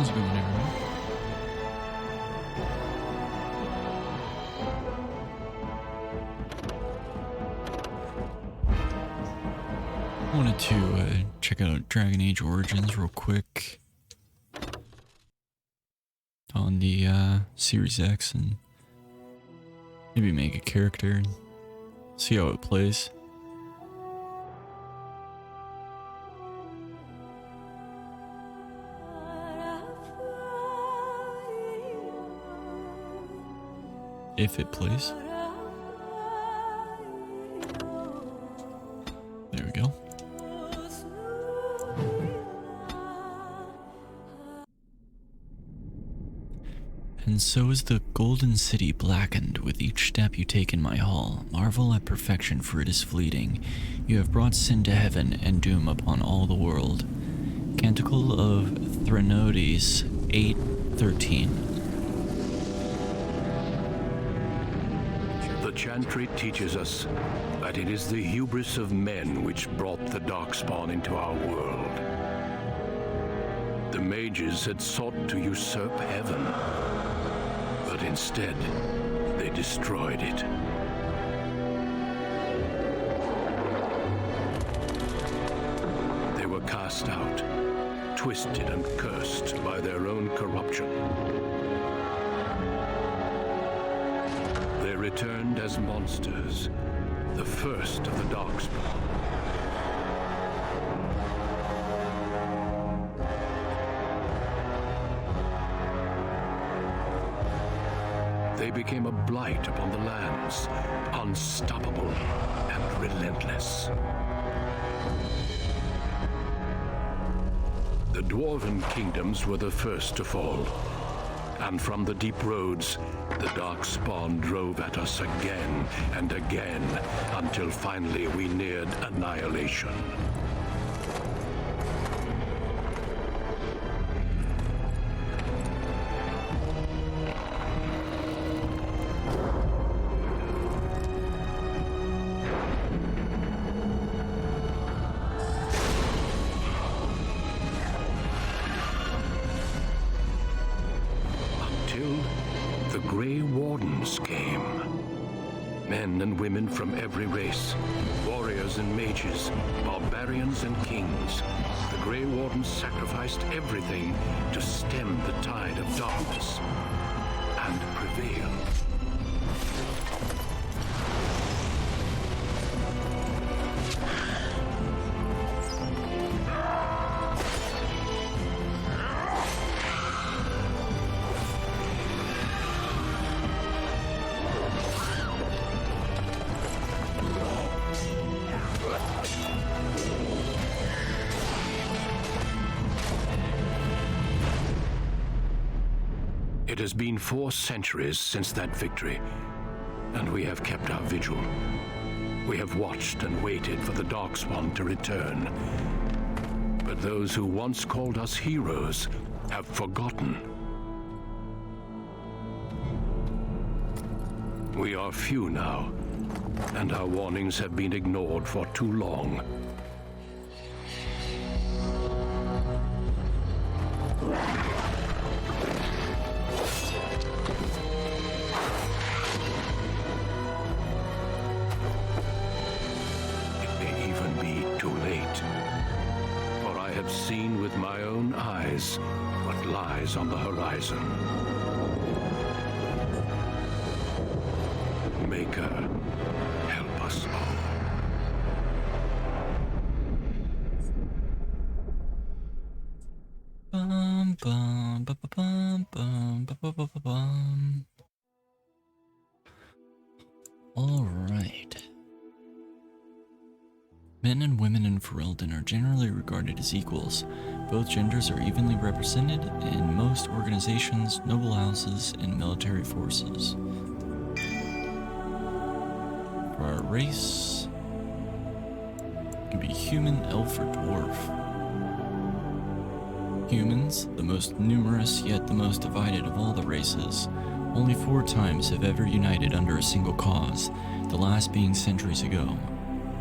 How's it going, everyone? I wanted to check out Dragon Age Origins real quick on the Series X and maybe make a character and see how it plays. If it plays. There we go. And so is the golden city blackened with each step you take in my hall. Marvel at perfection, for it is fleeting. You have brought sin to heaven and doom upon all the world. Canticle of Threnodies 8:13. The chantry teaches us that it is the hubris of men which brought the Darkspawn into our world. The mages had sought to usurp heaven, but instead they destroyed it. They were cast out, twisted and cursed by their own corruption. They returned as monsters, the first of the Darkspawn. They became a blight upon the lands, unstoppable and relentless. The Dwarven kingdoms were the first to fall. And from the deep roads, the Darkspawn drove at us again and again, until finally we neared annihilation. The Grey Wardens came. Men and women from every race, warriors and mages, barbarians and kings. The Grey Wardens sacrificed everything to stem the tide of darkness and prevail. It has been 4 centuries since that victory, and we have kept our vigil. We have watched and waited for the Darkspawn to return. But those who once called us heroes have forgotten. We are few now, and our warnings have been ignored for too long. Seen with my own eyes what lies on the horizon. Maker, help us all. Bum, bum, ba, ba, bum, bum, ba, ba, ba, ba, bum. All right. Men and women in Ferelden are generally regarded as equals. Both genders are evenly represented in most organizations, noble houses, and military forces. For our race, it can be human, elf, or dwarf. Humans, the most numerous yet the most divided of all the races, only 4 times have ever united under a single cause, the last being centuries ago.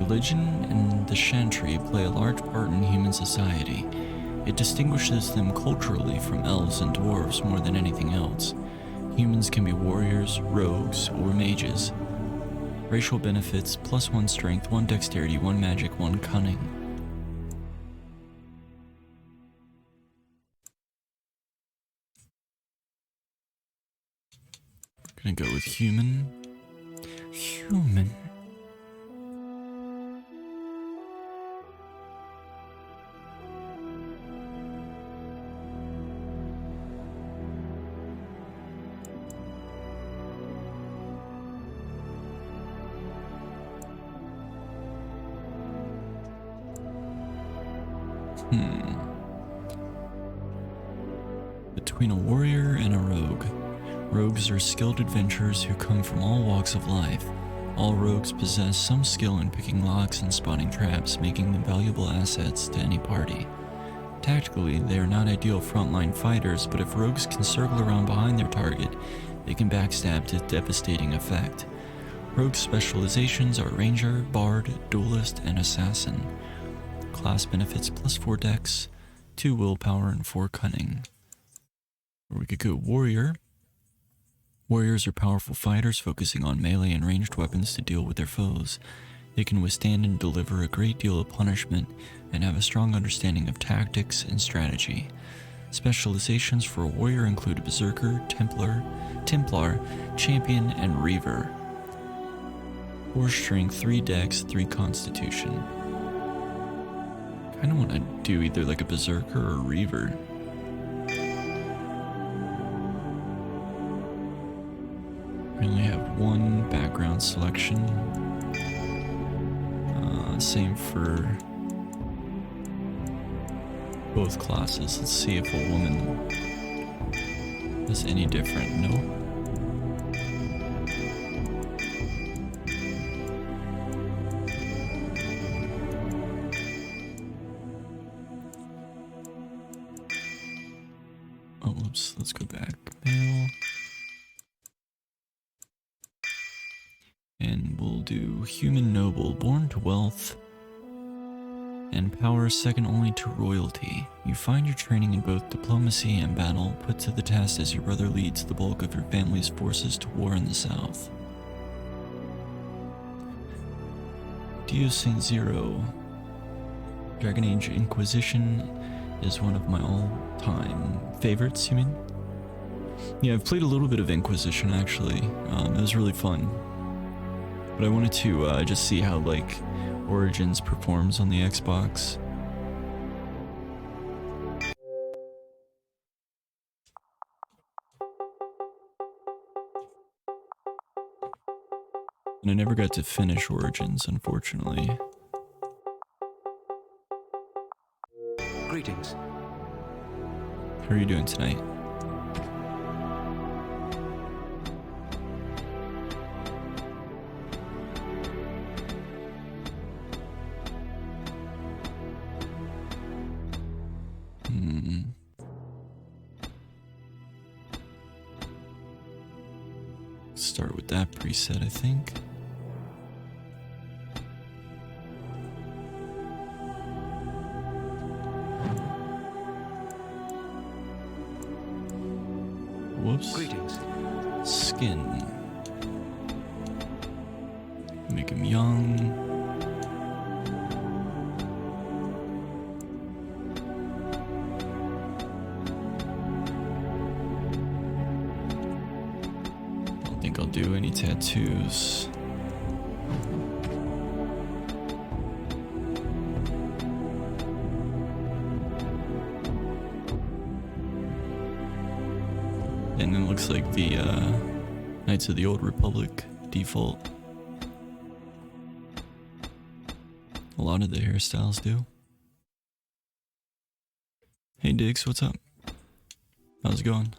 Religion and the Chantry play a large part in human society. It distinguishes them culturally from elves and dwarves more than anything else. Humans can be warriors, rogues, or mages. Racial benefits: +1 strength, 1 dexterity, 1 magic, 1 cunning. Gonna go with human. Human. Between a warrior and a rogue. Rogues are skilled adventurers who come from all walks of life. All rogues possess some skill in picking locks and spotting traps, making them valuable assets to any party. Tactically, they are not ideal frontline fighters, but if rogues can circle around behind their target, they can backstab to devastating effect. Rogue specializations are Ranger, Bard, Duelist, and Assassin. Class benefits: +4 dex, 2 willpower, and 4 cunning. Or we could go warrior. Warriors are powerful fighters focusing on melee and ranged weapons to deal with their foes. They can withstand and deliver a great deal of punishment and have a strong understanding of tactics and strategy. Specializations for a warrior include Berserker, Templar, Champion, and Reaver. 4 strength, 3 dex, 3 constitution. Kinda wanna do either like a Berserker or Reaver. We only have 1 background selection. Same for both classes. Let's see if a woman is any different. No. Oh, whoops. Let's go back. Male. And we'll do human noble, born to wealth and power second only to royalty. You find your training in both diplomacy and battle put to the test as your brother leads the bulk of your family's forces to war in the south. Dio Saint Zero. Dragon Age Inquisition is one of my all-time favorites, you mean? Yeah, I've played a little bit of Inquisition actually. It was really fun. But I wanted to just see how like Origins performs on the Xbox. And I never got to finish Origins, unfortunately. Greetings. How are you doing tonight? Start with that preset, I think. Whoops. Greetings. Skin. Make him young. I'll do any tattoos. And it looks like the Knights of the Old Republic default. A lot of the hairstyles do. Hey Diggs, what's up? How's it going?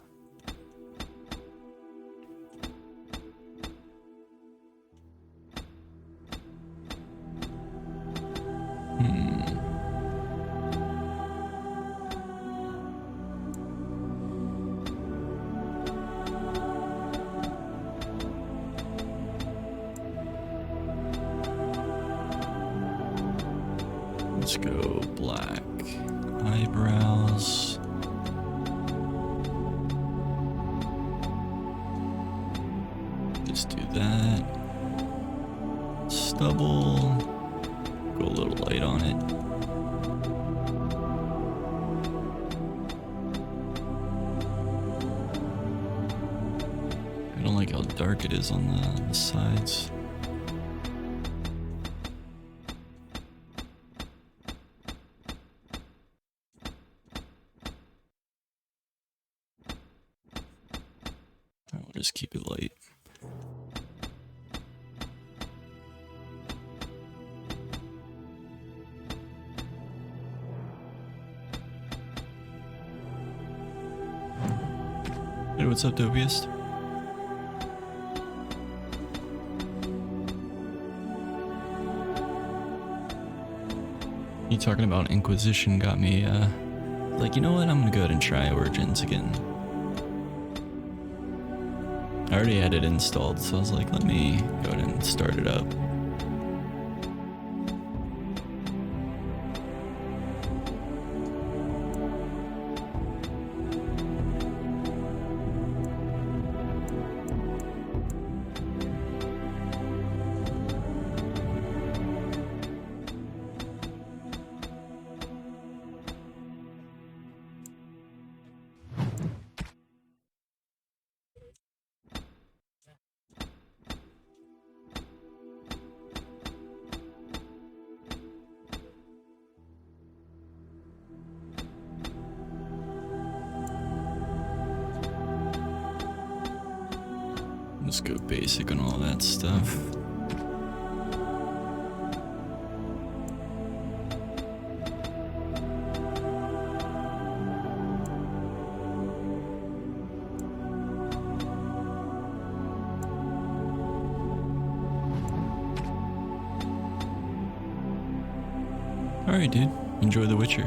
Let's go black. Eyebrows. Just do that. Stubble. Go a little light on it. I don't like how dark it is on the sides. I'll just keep it light. Hey, what's up, Dopiest? You talking about Inquisition got me, like, you know what? I'm gonna go ahead and try Origins again. I already had it installed, so I was like, let me go ahead and start it up. Let's go basic on all that stuff. Alright, dude. Enjoy The Witcher.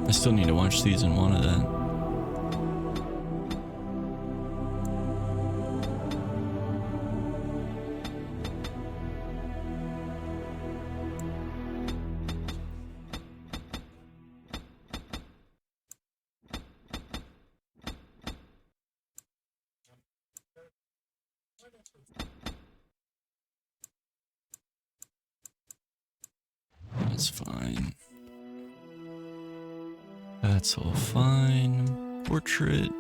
I still need to watch season 1 of that. That's fine. That's all fine. Portrait.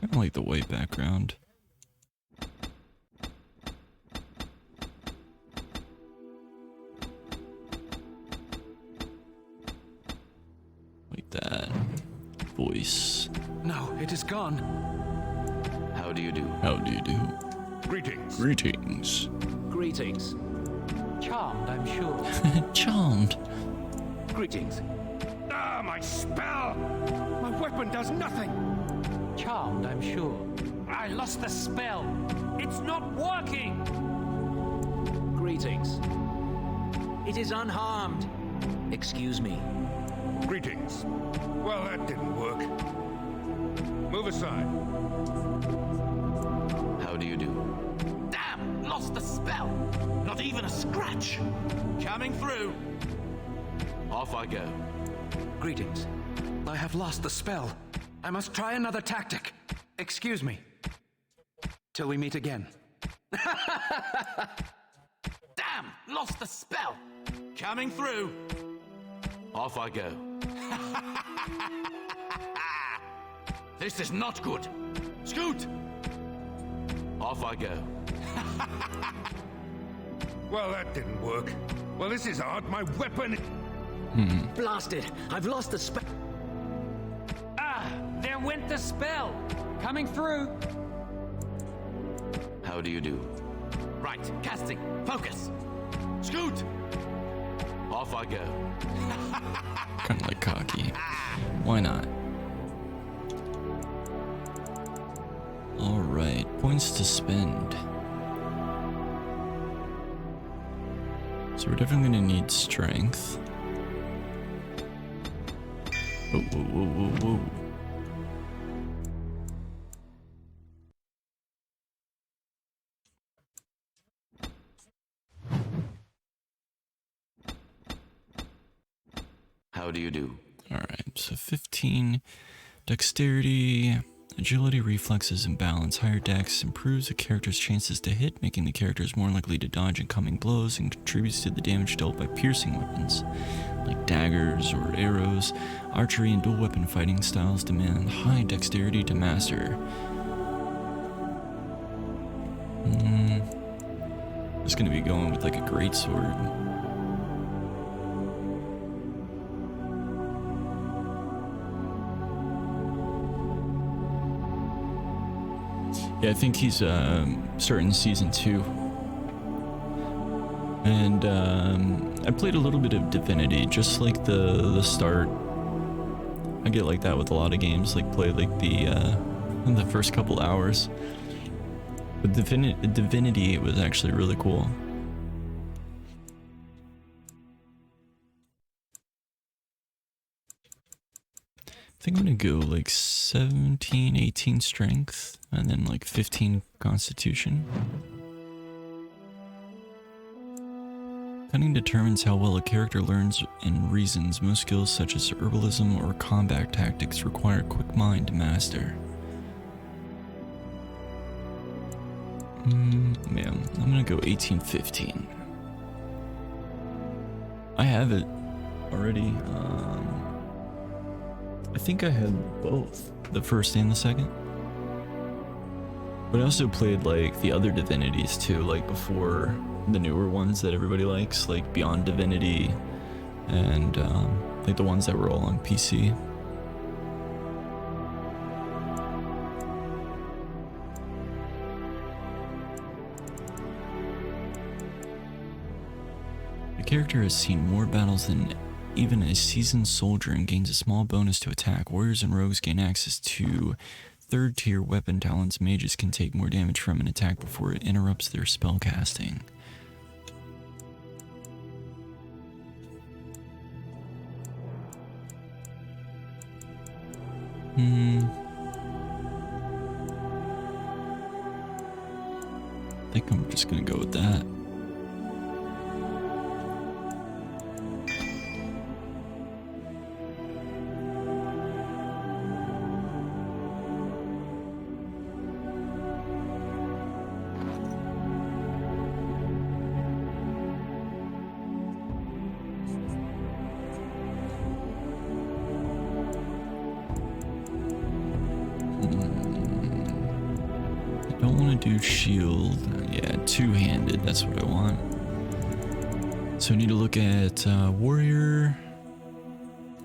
I don't like the white background. Like that. Voice. No, it is gone. How do you do? How do you do? Greetings. Greetings. Greetings. Charmed, I'm sure. Charmed. Greetings. Ah, my spell! My weapon does nothing! Charmed, I'm sure. I lost the spell. It's not working. Greetings. It is unharmed. Excuse me. Greetings. Well, that didn't work. Move aside. How do you do? Damn! Lost the spell! Not even a scratch! Coming through! Off I go. Greetings. I have lost the spell. I must try another tactic. Excuse me. Till we meet again. Damn! Lost the spell! Coming through! Off I go. This is not good. Scoot! Off I go. Well, that didn't work. Well, this is odd. My weapon... Blasted! I've lost the spell. Ah, there went the spell. Coming through. How do you do? Right, casting. Focus. Scoot! Off I go. Kind of like cocky. Why not? Alright, points to spend. So we're definitely gonna need strength. Whoa, whoa, whoa, whoa, whoa. How do you do? Alright, so 15 dexterity, agility, reflexes, and balance. Higher dex improves a character's chances to hit, making the characters more likely to dodge incoming blows, and contributes to the damage dealt by piercing weapons, like daggers or arrows. Archery and dual weapon fighting styles demand high dexterity to master. Just gonna be going with like a greatsword. Yeah, I think he's starting season 2. And I played a little bit of Divinity, just like the start. I get like that with a lot of games, like play like the first couple hours. But Divinity was actually really cool. I think I'm gonna go like 17, 18 strength, and then like 15 constitution. Cunning determines how well a character learns and reasons. Most skills such as herbalism or combat tactics require quick mind to master. Yeah, I'm gonna go 18, 15. I have it already. I think I had both, the first and the second. But I also played like the other Divinities too, like before the newer ones that everybody likes, like Beyond Divinity, and like the ones that were all on PC. The character has seen more battles than even a seasoned soldier and gains a small bonus to attack. Warriors and rogues gain access to third tier weapon talents. Mages can take more damage from an attack before it interrupts their spell casting. I think I'm just gonna go with that. Do shield, yeah, two-handed, that's what I want. So I need to look at warrior.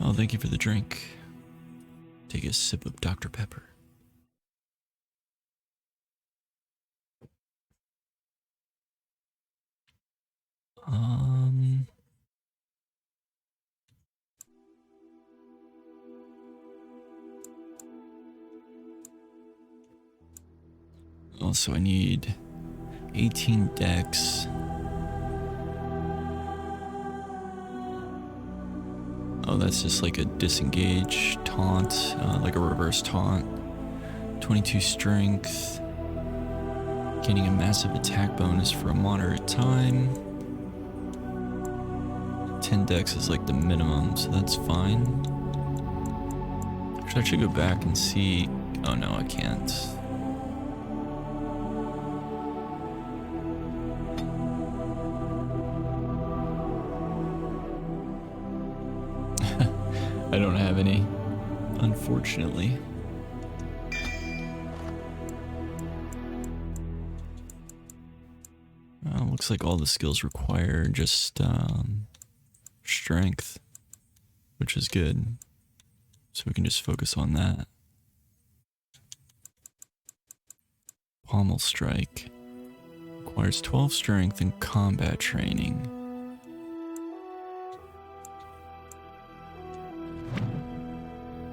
Oh, thank you for the drink. Take a sip of Dr. Pepper. Also, I need 18 dex. Oh, that's just like a disengage taunt, like a reverse taunt. 22 strength. Gaining a massive attack bonus for a moderate time. 10 dex is like the minimum, so that's fine. Actually, I should go back and see. Oh no, I can't. I don't have any, unfortunately. Looks like all the skills require just strength, which is good. So we can just focus on that. Pommel Strike. Requires 12 strength and combat training.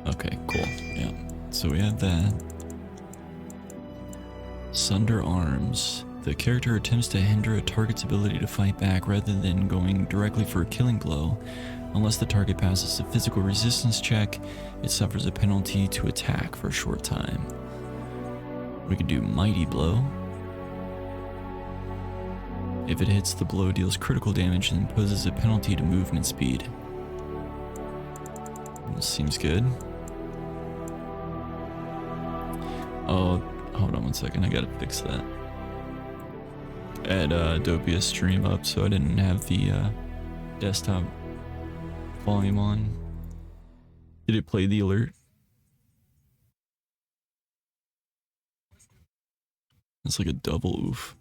Okay, cool. Yeah. So we have that. Sunder Arms. The character attempts to hinder a target's ability to fight back rather than going directly for a killing blow. Unless the target passes a physical resistance check, it suffers a penalty to attack for a short time. We could do Mighty Blow. If it hits, the blow deals critical damage and imposes a penalty to movement speed. This seems good. Oh, hold on one second, I gotta fix that. I had Dopia stream up, so I didn't have the desktop volume on. Did it play the alert? It's like a double oof.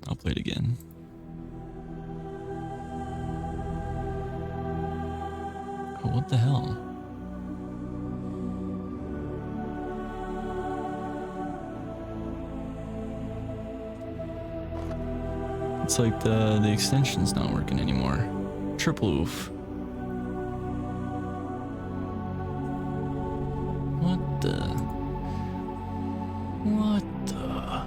I'll play it again. Oh, what the hell? It's like the extension's not working anymore. Triple oof. What the? What the?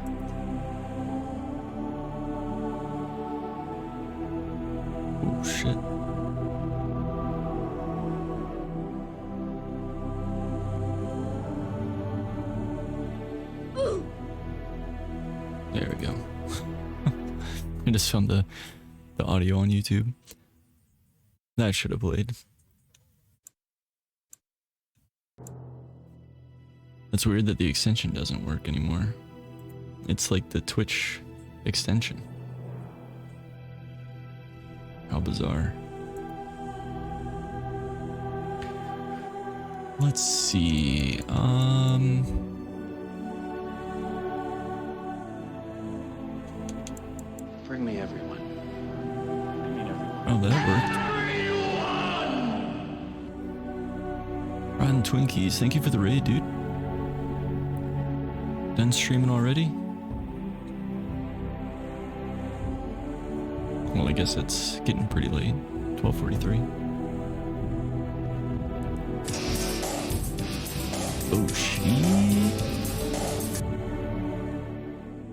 Oh shit. There we go. I just found the audio on YouTube. That should have played. It's weird that the extension doesn't work anymore. It's like the Twitch extension. How bizarre. Let's see. Bring me everyone. Oh, that worked. Rotten Twinkies, thank you for the raid, dude. Done streaming already? Well, I guess it's getting pretty late. 12:43. Oh, shit.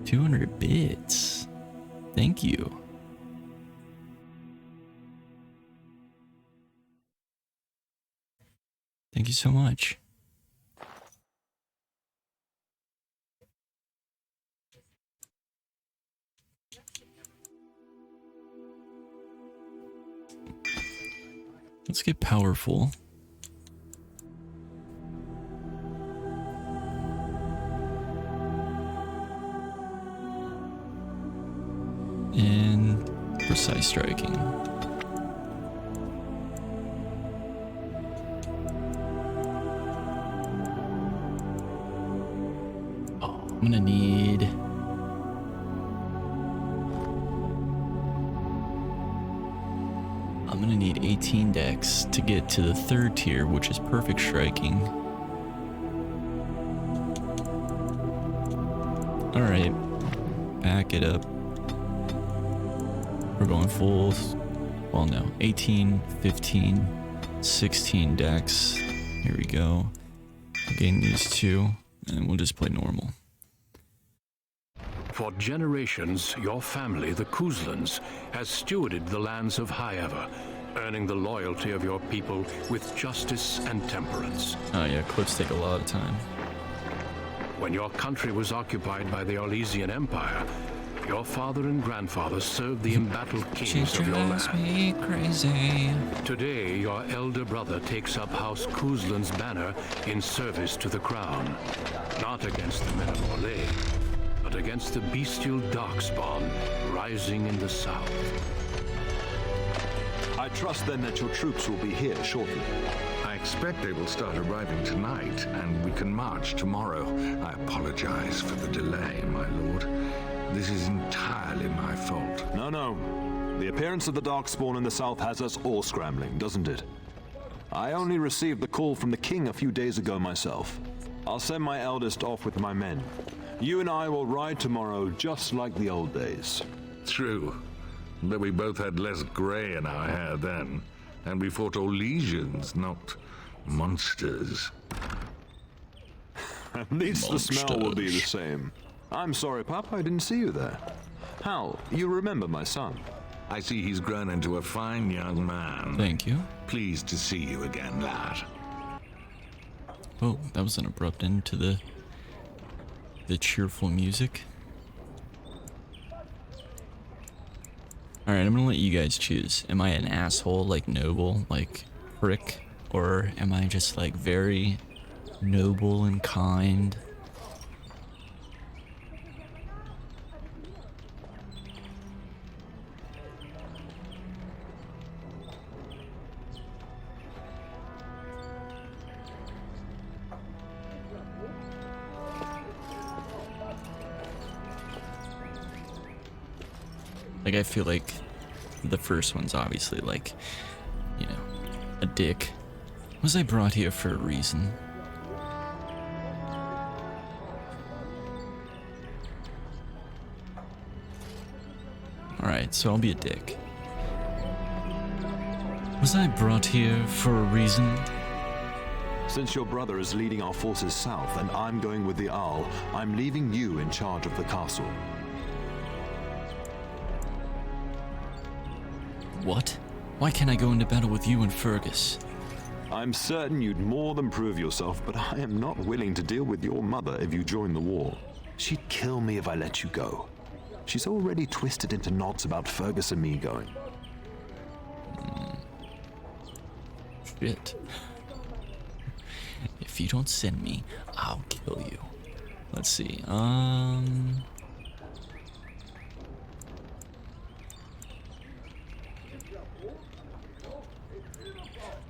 200 bits. Thank you. Thank you so much. Let's get powerful. And precise striking. Oh, I'm gonna need... I'm gonna need 18 dex to get to the third tier, which is perfect striking. Alright, back it up. We're going full, well no, 18, 15, 16 dex. Here we go. I'll gain these two, and we'll just play normal. For generations, your family, the Kuzlans, has stewarded the lands of Highever, earning the loyalty of your people with justice and temperance. Oh yeah, clips take a lot of time. When your country was occupied by the Orlesian Empire, your father and grandfather served the embattled kings of your land. Me crazy. Today, your elder brother takes up House Kuzlan's banner in service to the crown, not against the men of Orlais, but against the bestial darkspawn rising in the south. I trust then that your troops will be here shortly. I expect they will start arriving tonight, and we can march tomorrow. I apologize for the delay, my lord. This is entirely my fault. No. The appearance of the Darkspawn in the south has us all scrambling, doesn't it? I only received the call from the king a few days ago myself. I'll send my eldest off with my men. You and I will ride tomorrow just like the old days. True. But we both had less grey in our hair then, and we fought all legions, not monsters. At least the smell will be the same. I'm sorry, Pop, I didn't see you there. Hal, you remember my son? I see he's grown into a fine young man. Thank you. Pleased to see you again, lad. Oh, that was an abrupt end to the cheerful music. Alright, I'm gonna let you guys choose. Am I an asshole, like noble, like prick? Or am I just like very noble and kind? Like, I feel like the first one's obviously like, you know, a dick. Was I brought here for a reason? Alright, so I'll be a dick. Was I brought here for a reason? Since your brother is leading our forces south and I'm going with the Owl, I'm leaving you in charge of the castle. What? Why can't I go into battle with you and Fergus? I'm certain you'd more than prove yourself, but I am not willing to deal with your mother if you join the war. She'd kill me if I let you go. She's already twisted into knots about Fergus and me going. Shit. If you don't send me, I'll kill you. Let's see,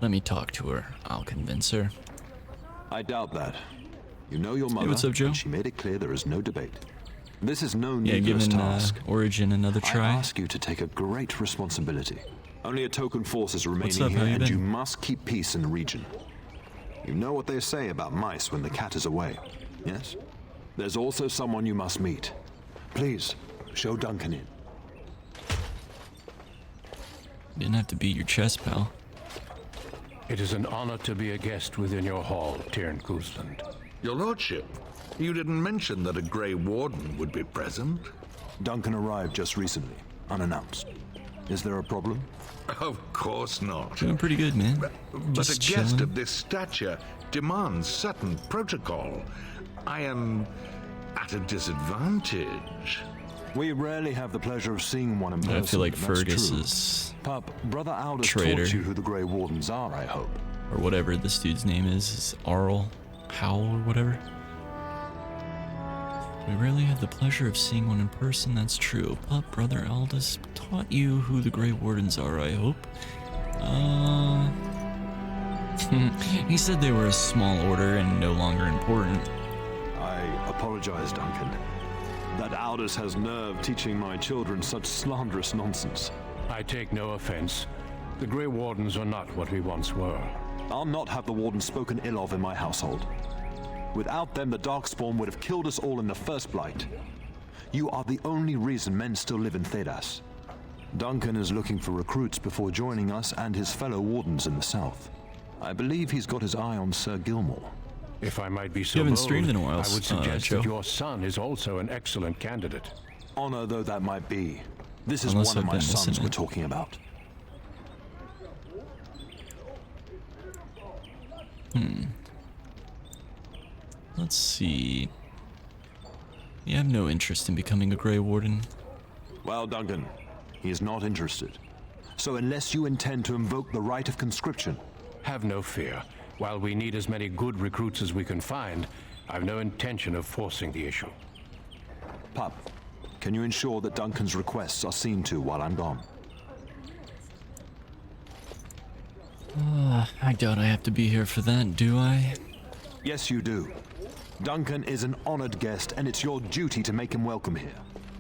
let me talk to her. I'll convince her. I doubt that. You know your mother, what's up, Joe? and she made it clear there is no debate. This is no Yeah, needless giving task. Origin another I try. ask you to take a great responsibility. Only a token force is remaining up? here, How you and been? you must keep peace in the region. You know what they say about mice when the cat is away, yes? There's also someone you must meet. Please, show Duncan in. Didn't have to beat your chest, pal. It is an honor to be a guest within your hall, Tyrn Cousland. Your lordship, you didn't mention that a Grey Warden would be present. Duncan arrived just recently, unannounced. Is there a problem? Of course not. Doing pretty good, man. But Just a guest chilling. of this stature demands certain protocol. I am at a disadvantage. We rarely have the pleasure of seeing one in person. I feel like but that's Fergus true. is, Pup, Brother Aldous Traitor. taught you who the Grey Wardens are, I hope. or whatever this dude's name is Arl, Howl, or whatever. We rarely have the pleasure of seeing one in person, that's true. But Brother Aldous taught you who the Grey Wardens are, I hope. He said they were a small order and no longer important. I apologize, Duncan. That Aldous has nerve teaching my children such slanderous nonsense. I take no offense. The Grey Wardens are not what we once were. I'll not have the Wardens spoken ill of in my household. Without them, the Darkspawn would have killed us all in the first blight. You are the only reason men still live in Thedas. Duncan is looking for recruits before joining us and his fellow Wardens in the south. I believe he's got his eye on Sir Gilmore. If I might be so You haven't bold, streamed in a while, I would suggest Joe. that your son is also an excellent candidate. Honor though that might be, this is Unless one of I've my been sons missing we're it. talking about. Let's see. You have no interest in becoming a Grey Warden. Well, Duncan, he is not interested. So unless you intend to invoke the right of conscription, Have no fear. While we need as many good recruits as we can find, I've no intention of forcing the issue. Pup, can you ensure that Duncan's requests are seen to while I'm gone? I I doubt I have to be here for that, do I? Yes, you do. Duncan is an honored guest, and it's your duty to make him welcome here.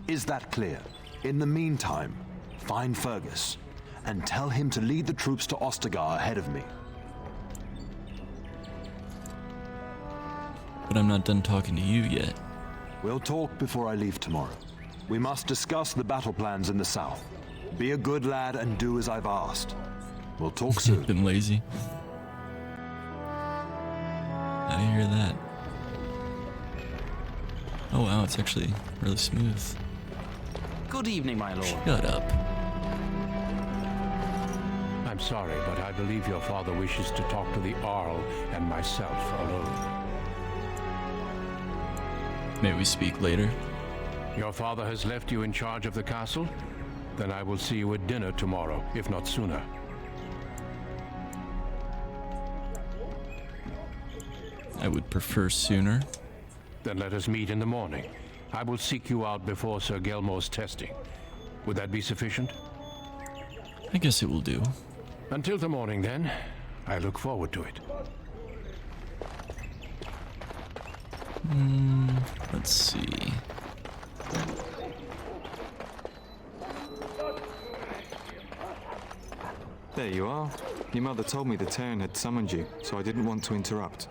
Is that clear? In the meantime, find Fergus, and tell him to lead the troops to Ostagar ahead of me. But I'm not done talking to you yet. We'll talk before I leave tomorrow. We must discuss the battle plans in the south. Be a good lad and do as I've asked. We'll talk soon. Been lazy. I hear that. Oh wow, it's actually really smooth. Good evening, my lord. Shut up. I'm sorry, but I believe your father wishes to talk to the Arl and myself alone. May we speak later? Your father has left you in charge of the castle? Then I will see you at dinner tomorrow, if not sooner. I would prefer sooner. Then let us meet in the morning. I will seek you out before Sir Gelmore's testing. Would that be sufficient? I guess it will do. Until the morning, then. I look forward to it. Let's see. There you are. Your mother told me the Terran had summoned you, so I didn't want to interrupt.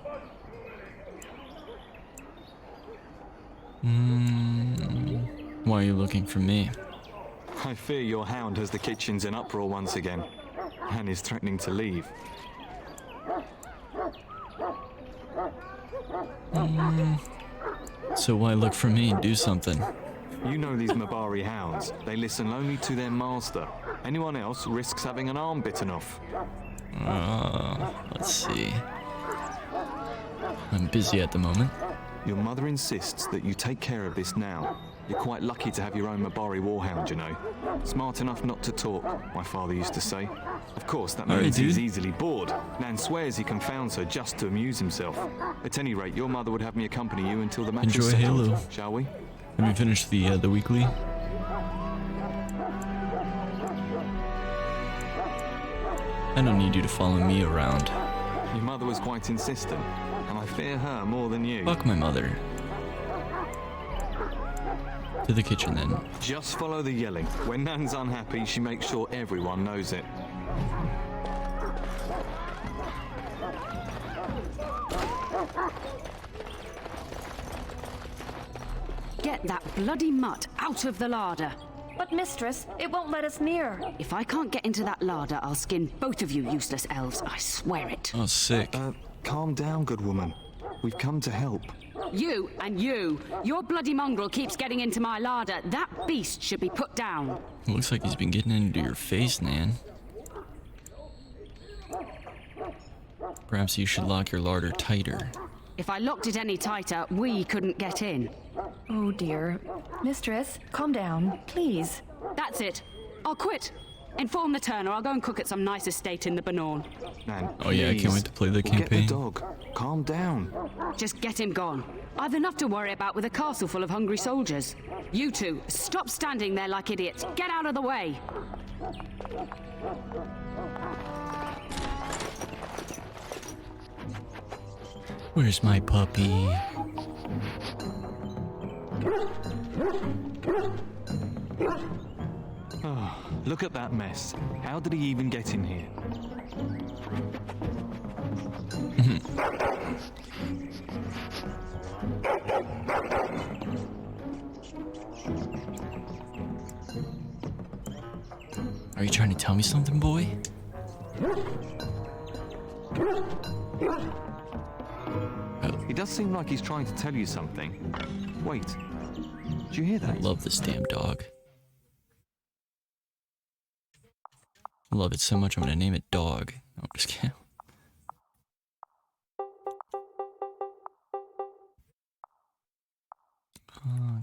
Why are you looking for me? I fear your hound has the kitchens in uproar once again, and is threatening to leave. So why look for me? Do something. You know these Mabari hounds. They listen only to their master. Anyone else risks having an arm bitten off. Let's see. I'm busy at the moment. Your mother insists that you take care of this now. You're quite lucky to have your own Mabari warhound, you know. Smart enough not to talk, my father used to say. Of course, that means he's easily bored. Nan swears he confounds her just to amuse himself. At any rate, your mother would have me accompany you until the match is settled. Halo. Shall we? Let me finish the weekly. I don't need you to follow me around. Your mother was quite insistent, and I fear her more than you. Fuck my mother. To the kitchen then. Just follow the yelling. When Nan's unhappy, she makes sure everyone knows it. Get that bloody mutt out of the larder. But mistress, it won't let us near. If I can't get into that larder, I'll skin both of you useless elves, I swear it. Oh, sick. Calm down, good woman. We've come to help. You and you. Your bloody mongrel keeps getting into my larder. That beast should be put down. It looks like he's been getting into your face, Nan. Perhaps you should lock your larder tighter. If I locked it any tighter, we couldn't get in. Oh dear. Mistress, calm down, please. That's it. I'll quit. Inform the Turner. I'll go and cook at some nice estate in the Banorn. Nan, oh yeah, I can't wait to play the campaign. Get the dog. Calm down. Just get him gone. I've enough to worry about with a castle full of hungry soldiers. You two, stop standing there like idiots. Get out of the way. Where's my puppy? Oh, look at that mess. How did he even get in here? Are you trying to tell me something, boy? He does seem like he's trying to tell you something. Wait. Did you hear that? I love this damn dog. I love it so much I'm gonna name it Dog. No, I'm just kidding.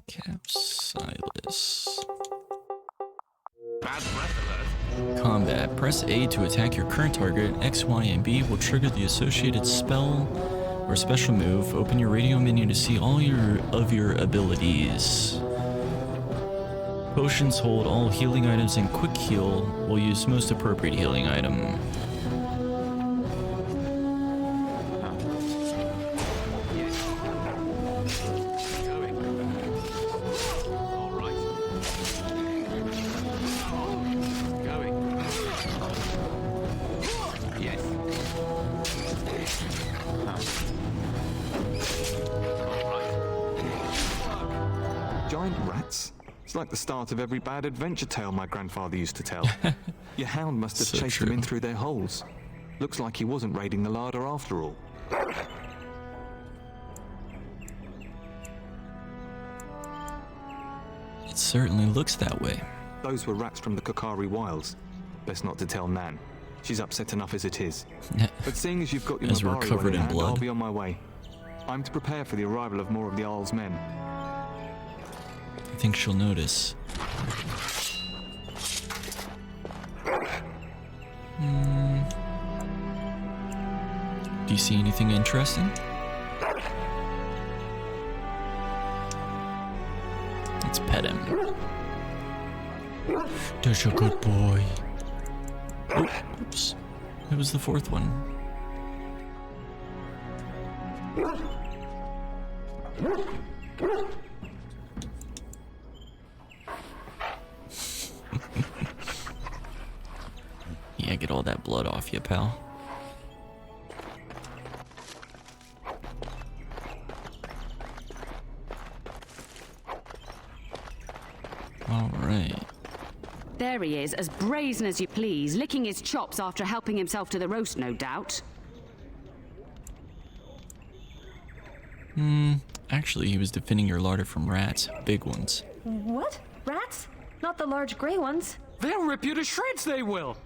Capsilis. Bad breath alert. Combat. Press A to attack your current target. X, Y, and B will trigger the associated spell or special move. Open your radio menu to see all of your abilities. Potions hold all healing items, and quick heal will use most appropriate healing item. rats. It's like the start of every bad adventure tale my grandfather used to tell. Your hound must have So chased them in through their holes. Looks like he wasn't raiding the larder after all. It certainly looks that way. Those were rats from the Kokari Wilds. Best not to tell Nan. She's upset enough as it is. But seeing as you've got your As we're Mabari covered in hand, blood. I'll be on my way. I'm to prepare for the arrival of more of the Isle's men. I think she'll notice. Do you see anything interesting? Let's pet him. That's a good boy. Oh, oops. It was the fourth one. Yeah, get all that blood off you, pal. All right. There he is, as brazen as you please, licking his chops after helping himself to the roast, no doubt. Actually, he was defending your larder from rats. Big ones. What? Rats? Not the large grey ones? They'll rip you to shreds, they will!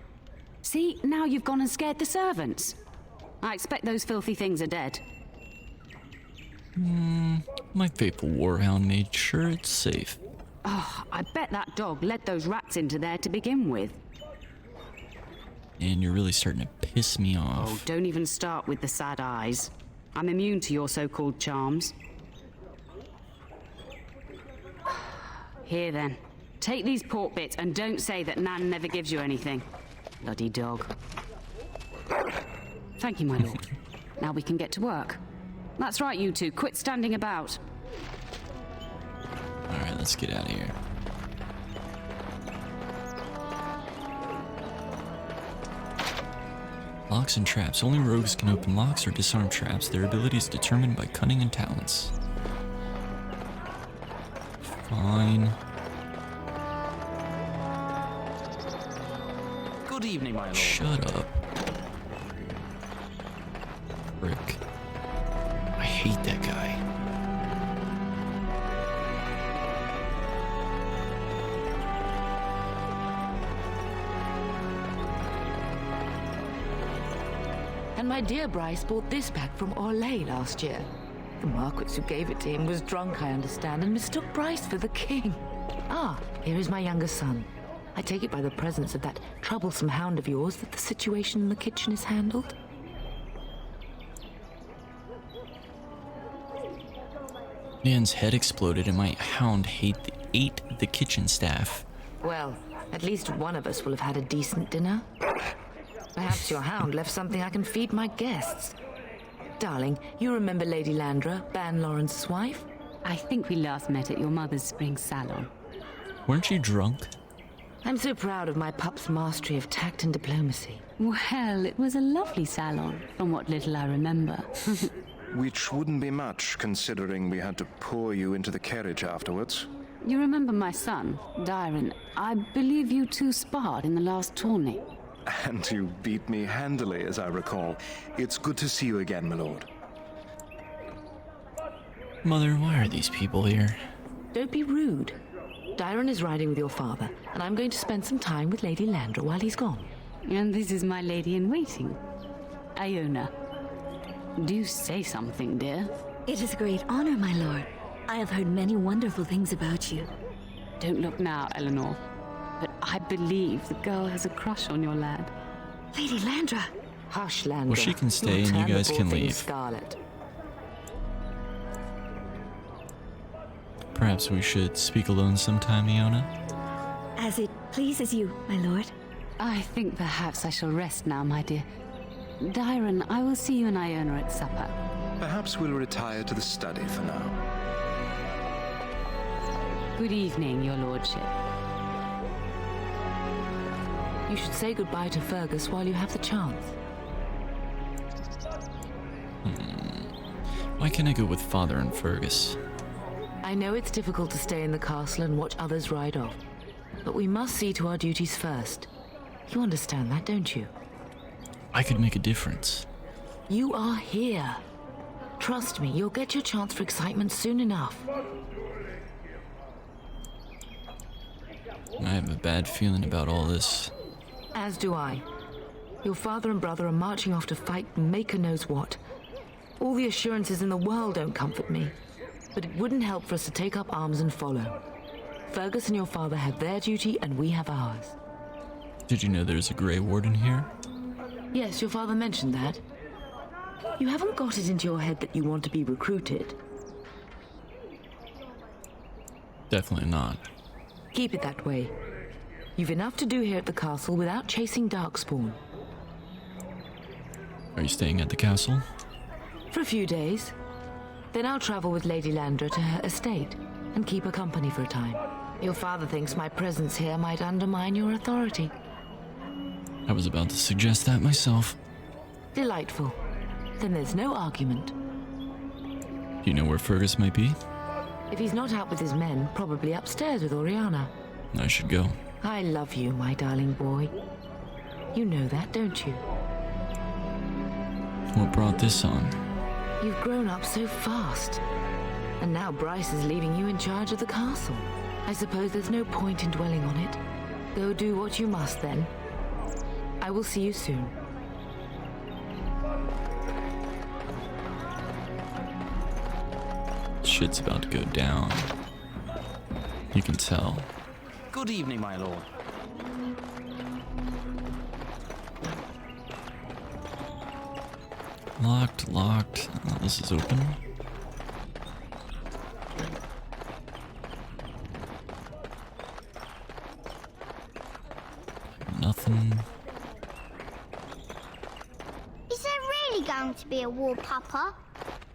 See, now you've gone and scared the servants. I expect those filthy things are dead. My faithful warhound made sure it's safe. Oh, I bet that dog led those rats into there to begin with. And you're really starting to piss me off. Oh, don't even start with the sad eyes. I'm immune to your so-called charms. Here then, take these pork bits and don't say that Nan never gives you anything. Bloody dog. Thank you, my lord. Now we can get to work. That's right, you two. Quit standing about. Alright, let's get out of here. Locks and traps. Only rogues can open locks or disarm traps. Their ability is determined by cunning and talents. Fine. Good evening, my lord. Shut up. Frick. I hate that guy. And my dear Bryce bought this back from Orlais last year. The Marquis who gave it to him was drunk, I understand, and mistook Bryce for the king. Ah, here is my younger son. I take it by the presence of that troublesome hound of yours that the situation in the kitchen is handled? Nan's head exploded and my hound ate the kitchen staff. Well, at least one of us will have had a decent dinner. Perhaps your hound left something I can feed my guests. Darling, you remember Lady Landra, Ban Lawrence's wife? I think we last met at your mother's spring salon. Weren't you drunk? I'm so proud of my pup's mastery of tact and diplomacy. Well, it was a lovely salon, from what little I remember. Which wouldn't be much, considering we had to pour you into the carriage afterwards. You remember my son, Dyron. I believe you two sparred in the last tourney. And you beat me handily, as I recall. It's good to see you again, my lord. Mother, why are these people here? Don't be rude. Dyron is riding with your father, and I'm going to spend some time with Lady Landra while he's gone. And this is my lady-in-waiting, Iona. Do say something, dear. It is a great honor, my lord. I have heard many wonderful things about you. Don't look now, Eleanor. But I believe the girl has a crush on your lad. Lady Landra! Hush, Landra. Well, she can stay and you guys can leave. Scarlet. Perhaps we should speak alone sometime, Iona? As it pleases you, my lord. I think perhaps I shall rest now, my dear. Dyron, I will see you and Iona at supper. Perhaps we'll retire to the study for now. Good evening, your lordship. You should say goodbye to Fergus while you have the chance. Why can't I go with Father and Fergus? I know it's difficult to stay in the castle and watch others ride off, but we must see to our duties first. You understand that, don't you? I could make a difference. You are here. Trust me, you'll get your chance for excitement soon enough. I have a bad feeling about all this. As do I. Your father and brother are marching off to fight Maker knows what. All the assurances in the world don't comfort me, but it wouldn't help for us to take up arms and follow. Fergus and your father have their duty and we have ours. Did you know there's a Grey Warden here? Yes, your father mentioned that. You haven't got it into your head that you want to be recruited. Definitely not. Keep it that way. You've enough to do here at the castle without chasing Darkspawn. Are you staying at the castle? For a few days. Then I'll travel with Lady Landra to her estate and keep her company for a time. Your father thinks my presence here might undermine your authority. I was about to suggest that myself. Delightful. Then there's no argument. Do you know where Fergus might be? If he's not out with his men, probably upstairs with Oriana. I should go. I love you, my darling boy. You know that, don't you? What brought this on? You've grown up so fast. And now Bryce is leaving you in charge of the castle. I suppose there's no point in dwelling on it. Go do what you must, then. I will see you soon. Shit's about to go down. You can tell. Good evening, my lord. Locked. Oh, this is open. Nothing. Is there really going to be a war, Papa?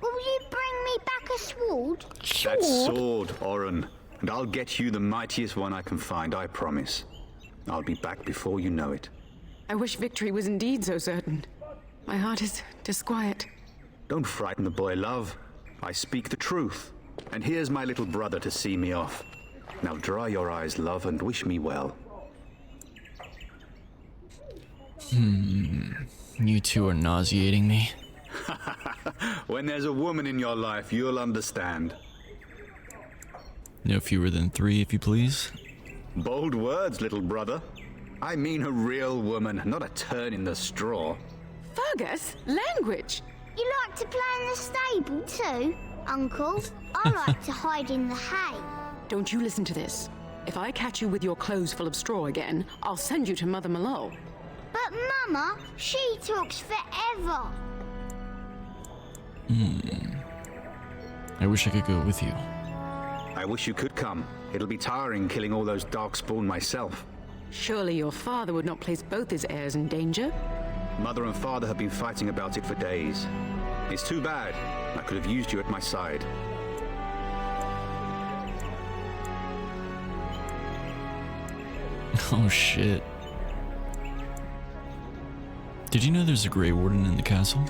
Will you bring me back a sword? That sword, Oren. And I'll get you the mightiest one I can find, I promise. I'll be back before you know it. I wish victory was indeed so certain. My heart is disquiet. Don't frighten the boy, love. I speak the truth. And here's my little brother to see me off. Now dry your eyes, love, and wish me well. You two are nauseating me. When there's a woman in your life, you'll understand. No fewer than 3, if you please. Bold words, little brother. I mean a real woman, not a turn in the straw. Fergus, language! You like to play in the stable too, Uncle? I like to hide in the hay. Don't you listen to this. If I catch you with your clothes full of straw again, I'll send you to Mother Malone. But Mama, she talks forever. I wish I could go with you. I wish you could come. It'll be tiring killing all those Darkspawn myself. Surely your father would not place both his heirs in danger? Mother and father have been fighting about it for days. It's too bad. I could have used you at my side. Oh shit. Did you know there's a Grey Warden in the castle?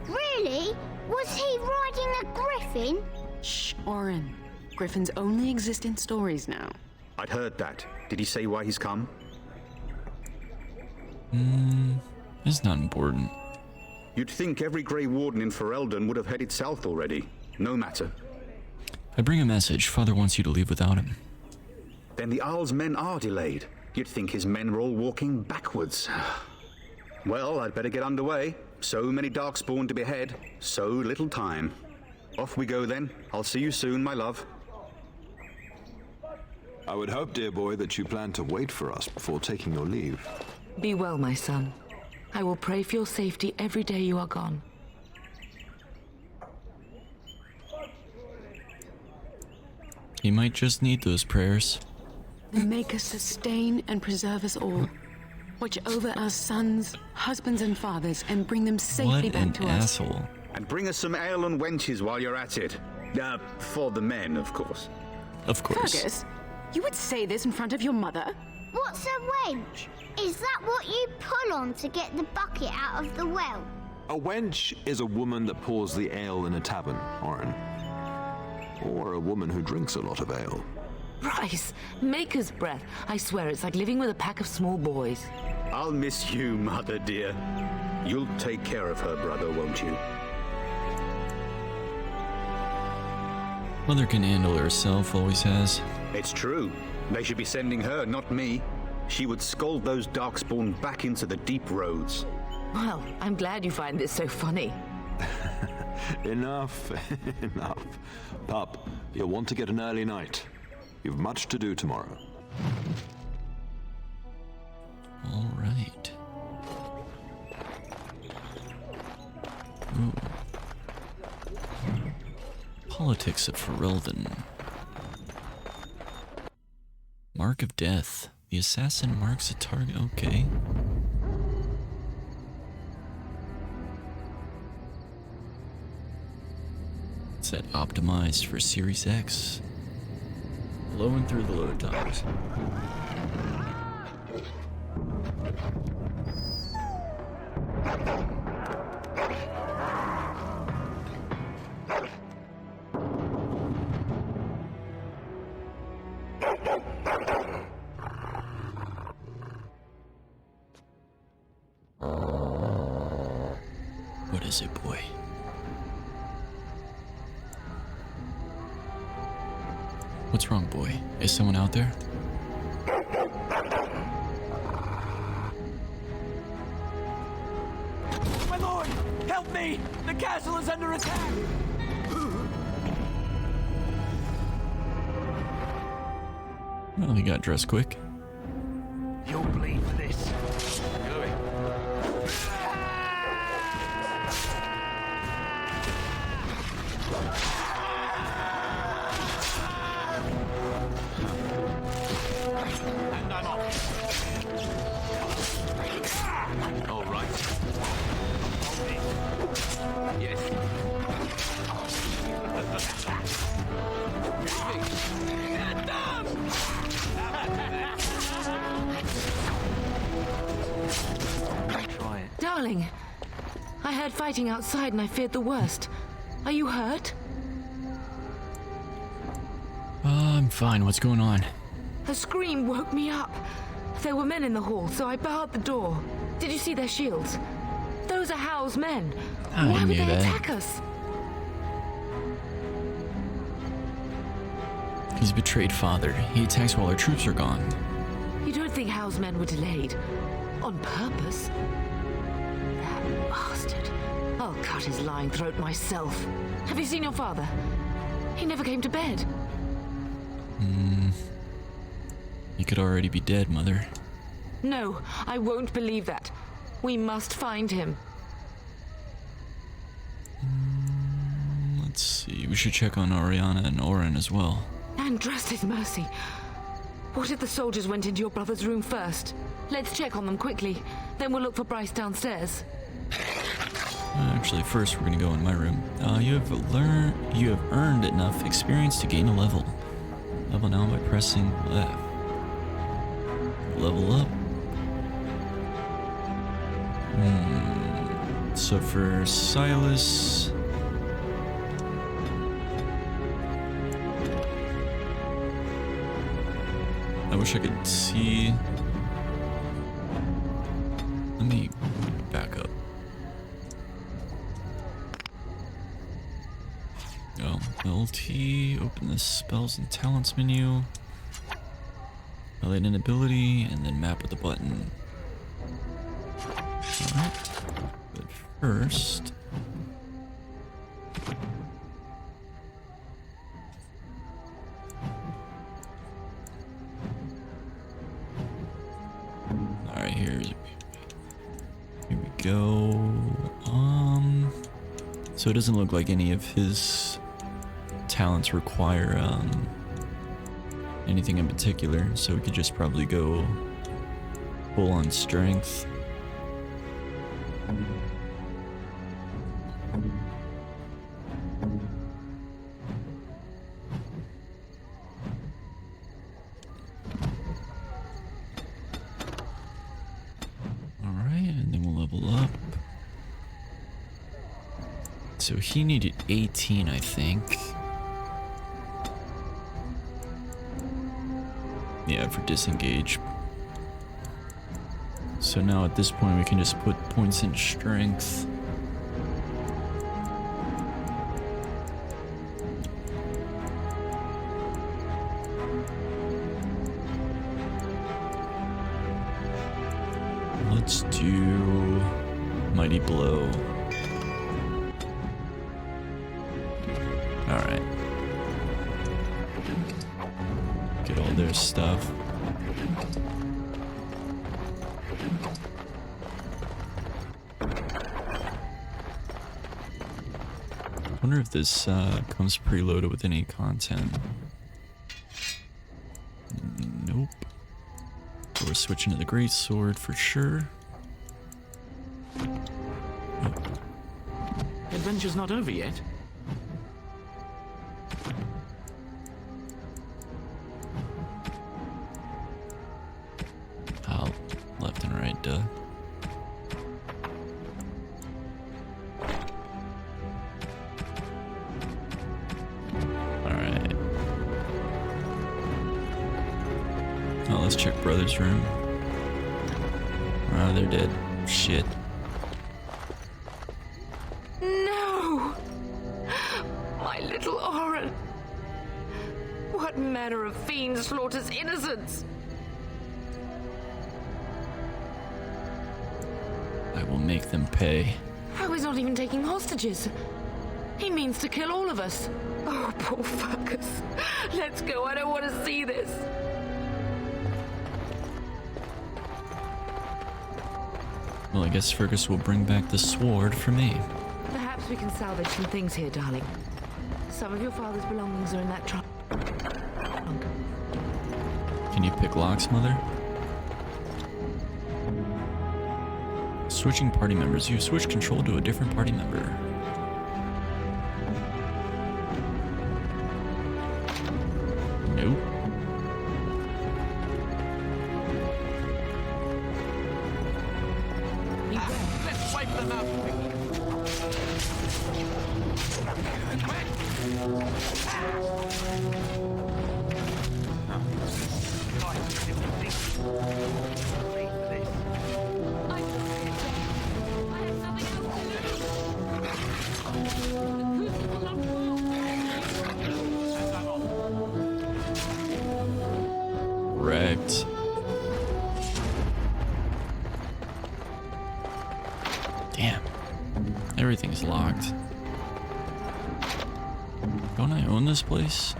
Really? Was he riding a griffin? Shh, Oren. Griffins only exist in stories now. I'd heard that. Did he say why he's come? It's not important. You'd think every Grey Warden in Ferelden would have headed south already. No matter. I bring a message. Father wants you to leave without him. Then the Isle's men are delayed. You'd think his men were all walking backwards. Well, I'd better get underway. So many Darkspawn to behead, so little time. Off we go then. I'll see you soon, my love. I would hope, dear boy, that you plan to wait for us before taking your leave. Be well, my son. I will pray for your safety every day you are gone. He might just need those prayers. The Maker sustain and preserve us all. Watch over our sons, husbands, and fathers, and bring them safely back to us. What an asshole. And bring us some ale and wenches while you're at it. For the men, of course. Of course. Fergus, you would say this in front of your mother? What's a wench? Is that what you pull on to get the bucket out of the well? A wench is a woman that pours the ale in a tavern, Oren. Or a woman who drinks a lot of ale. Bryce, maker's breath. I swear it's like living with a pack of small boys. I'll miss you, Mother dear. You'll take care of her brother, won't you? Mother can handle herself, always has. It's true. They should be sending her, not me. She would scold those Darkspawn back into the deep roads. Well, I'm glad you find this so funny. Enough, enough. Pup, you'll want to get an early night. You've much to do tomorrow. All right. Ooh. Politics of Ferelden. Mark of Death. The assassin marks a target. Okay. Set optimized for Series X. Blowing through the load times. What is it, boy? What's wrong, boy? Is someone out there? My lord! Help me! The castle is under attack! Well, he got dressed quick. You'll bleed for this. Going. And I'm off. All right. Yes. Try it. Darling, I heard fighting outside and I feared the worst. Are you hurt? I'm fine. What's going on? A scream woke me up. There were men in the hall, so I barred the door. Did you see their shields? Those are Howl's men. Why would they attack us? He's betrayed father. He attacks while our troops are gone. You don't think Howl's men were delayed? On purpose? That bastard. I'll cut his lying throat myself. Have you seen your father? He never came to bed. He could already be dead, Mother. No, I won't believe that. We must find him. Let's see. We should check on Oriana and Oren as well. And trust his mercy. What if the soldiers went into your brother's room first? Let's check on them quickly. Then we'll look for Bryce downstairs. Actually, first we're gonna go in my room. You have earned enough experience to gain a level. Level now by pressing left. Level up. So for Silas, I wish I could see. Let me back up. Oh, LT, open the spells and talents menu. Highlight an ability, and then map with the button. Alright. But first. Alright, here we go. So it doesn't look like any of his talents require anything in particular, so we could just probably go full on strength. Alright, and then we'll level up. So he needed 18, I think. Yeah, for disengage. So now at this point we can just put points in strength. Let's do Mighty Blow. Alright. Get all their stuff. I wonder if this comes preloaded with any content. Nope. We're switching to the Great Sword for sure. Adventure's not over yet. Oh, left and right, duh. Alright. Oh, let's check brother's room. Ah, they're dead. Shit. No! My little Oren! What manner of fiend slaughters innocents? I will make them pay. How he's not even taking hostages? He means to kill all of us. Oh, poor fuckers. Let's go, I don't want to see this. Well, I guess Fergus will bring back the sword for me. Perhaps we can salvage some things here, darling. Some of your father's belongings are in that trunk. Can you pick locks, Mother? Switching party members. You switch control to a different party member. Nope. Let's wipe them out. Wrecked. Damn. Everything's locked. Don't I own this place?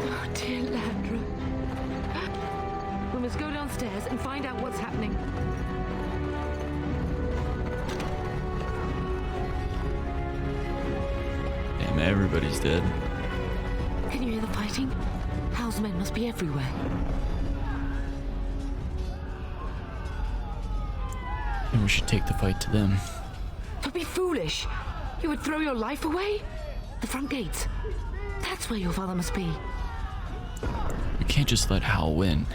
Oh, dear Landra. We must go downstairs and find out what's happening. Damn, everybody's dead. Can you hear the fighting? Hal's men must be everywhere. And we should take the fight to them. Don't be foolish. You would throw your life away? The front gates. That's where your father must be. We can't just let Hal win.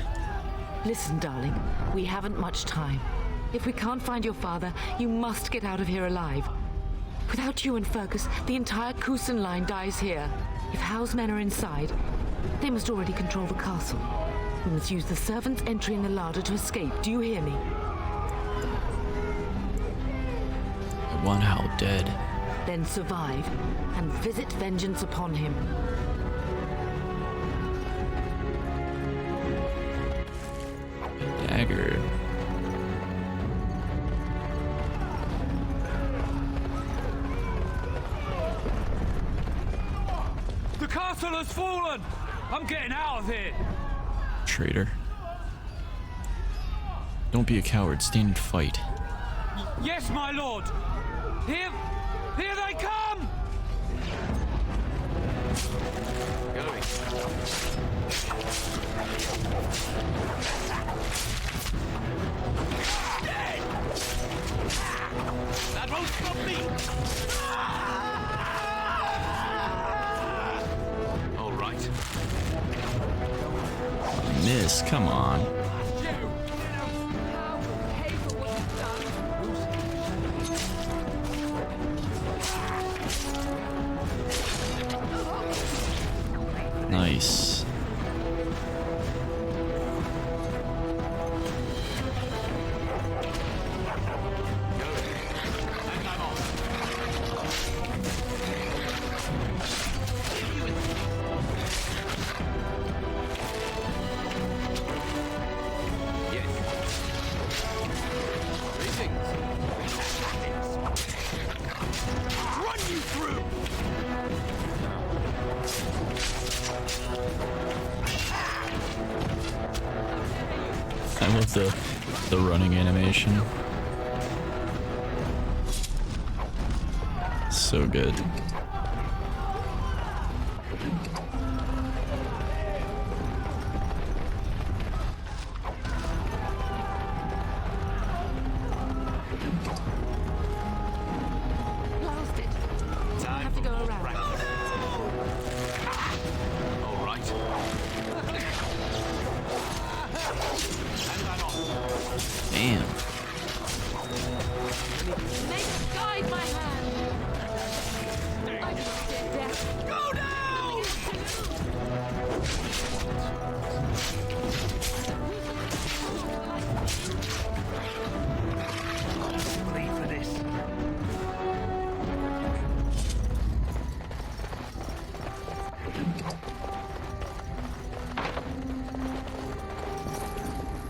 Listen, darling. We haven't much time. If we can't find your father, you must get out of here alive. Without you and Fergus, the entire Kusen line dies here. If Hal's men are inside, they must already control the castle. We must use the servants' entry in the larder to escape. Do you hear me? I want Hal dead. Then survive and visit vengeance upon him. Dagger. The castle has fallen! I'm getting out of here! Traitor. Don't be a coward. Stand and fight. Yes, my lord! Here they come! Going. That won't stop me! All right. Miss, come on. Nice. I love the running animation. So good. Lost it. I have to go around. All right. Damn. Snake guide my hand. I just did death. Go down! Bleed for this.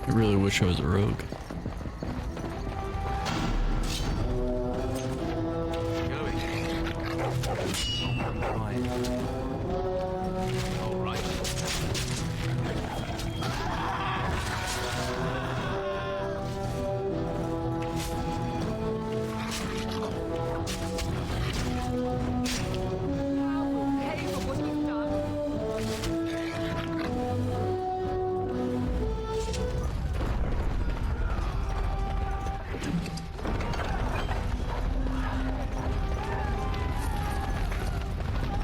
I really wish I was a rogue.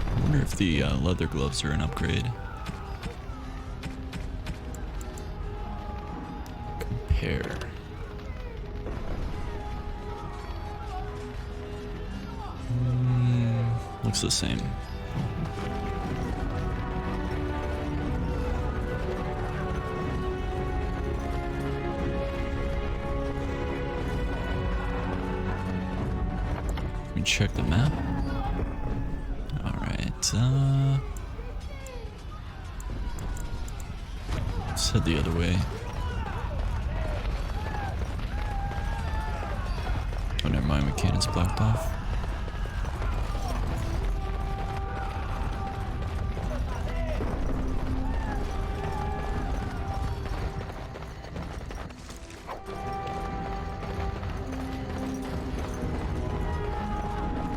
I wonder if the leather gloves are an upgrade. Compare. Looks the same. Let me check the map. Alright, let's head the other way. Oh, never mind, my cannon's blocked off.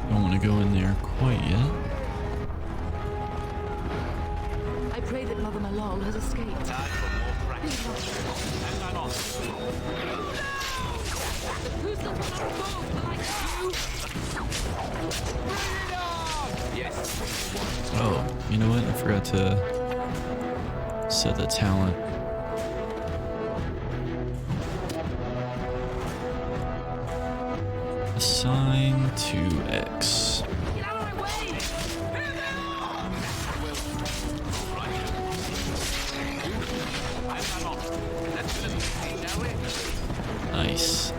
Don't want to go in there quite yet. I pray that Mother Malol has escaped. Oh, you know what? I forgot to set the talent. Assign to X. Nice.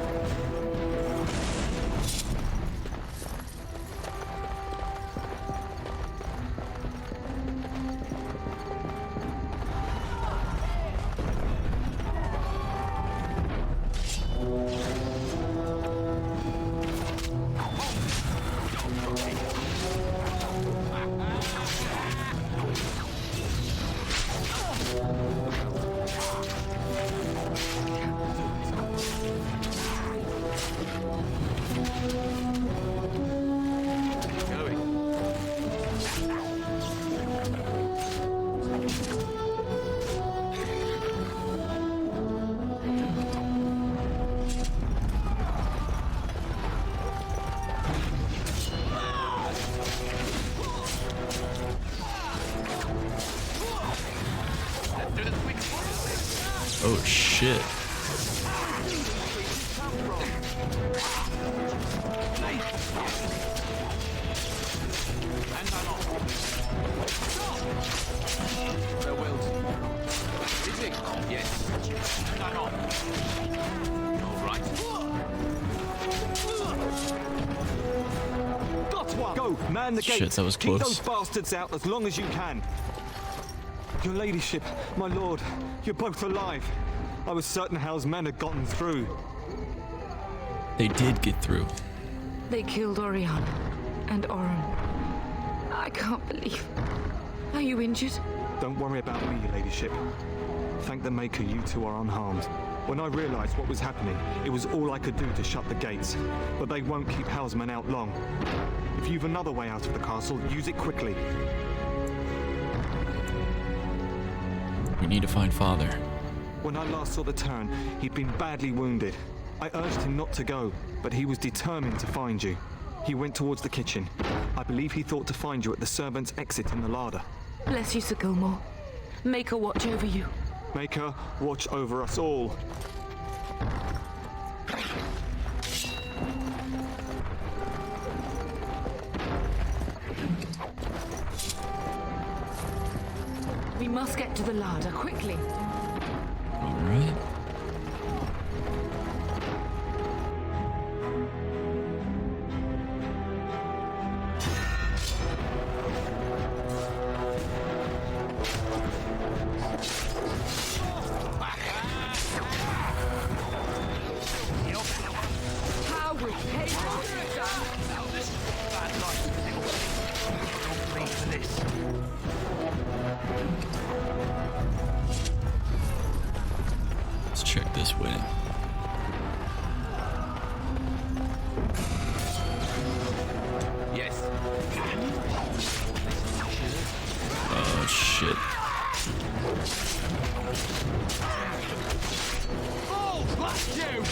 Oh shit. Hang on. All right. Got one! Go, man the gate. Shit, that was close. Keep those bastards out as long as you can. Your ladyship, my lord, you're both alive. I was certain Hal's men had gotten through. They did get through. They killed Oriana and Oren. I can't believe. Are you injured? Don't worry about me, your ladyship. Thank the Maker you two are unharmed. When I realized what was happening, it was all I could do to shut the gates. But they won't keep Hal's men out long. If you've another way out of the castle, use it quickly. We need to find Father. When I last saw the Turn, he'd been badly wounded. I urged him not to go, but he was determined to find you. He went towards the kitchen. I believe he thought to find you at the servants' exit in the larder. Bless you, Sir Gilmore. Make her watch over you. Make her watch over us all. We must get to the larder quickly. All right. How we pay for This is bad luck. Don't bleed for this. Let's check this way. Yes. Oh shit. Oh, blast you!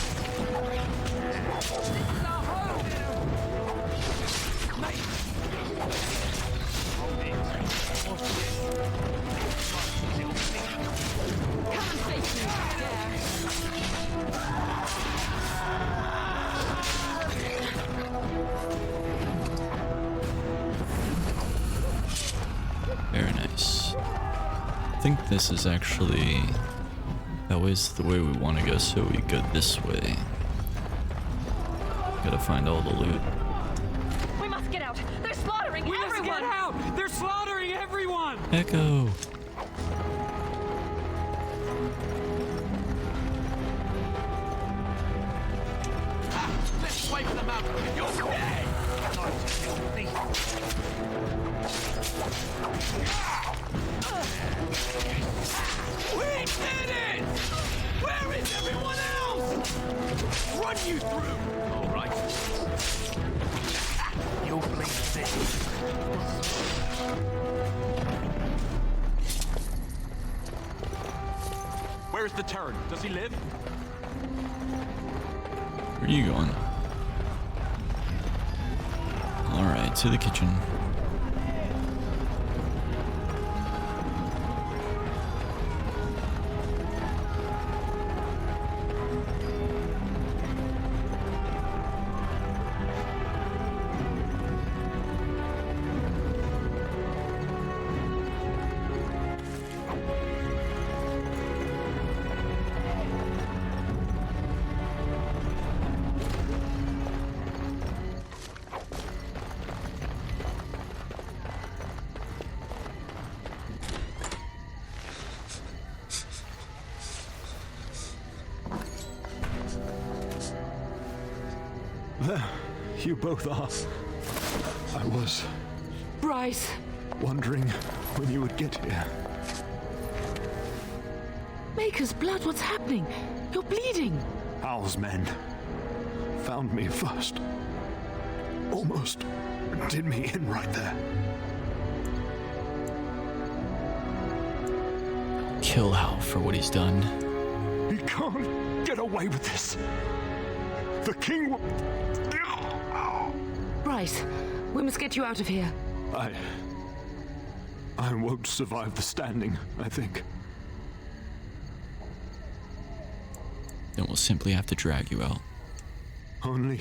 Very nice. I think this is actually... That way's the way we want to go, so we go this way. Gotta find all the loot. We must get out. They're slaughtering everyone. Let's get out! They're slaughtering everyone! Echo! Let's wipe them out. You're dead. We did it! Where is everyone else? Run you through! All right. You'll bleed this. Where's the Turn? Does he live? Where are you going? Alright, to the kitchen. There you both are. I was Bryce! wondering when you would get here. Maker's blood, what's happening? You're bleeding. Hal's men found me first. Almost did me in right there. Kill Hal for what he's done. He can't get away with this. The king will... Bryce, we must get you out of here. I won't survive the standing, I think. Then we'll simply have to drag you out. Only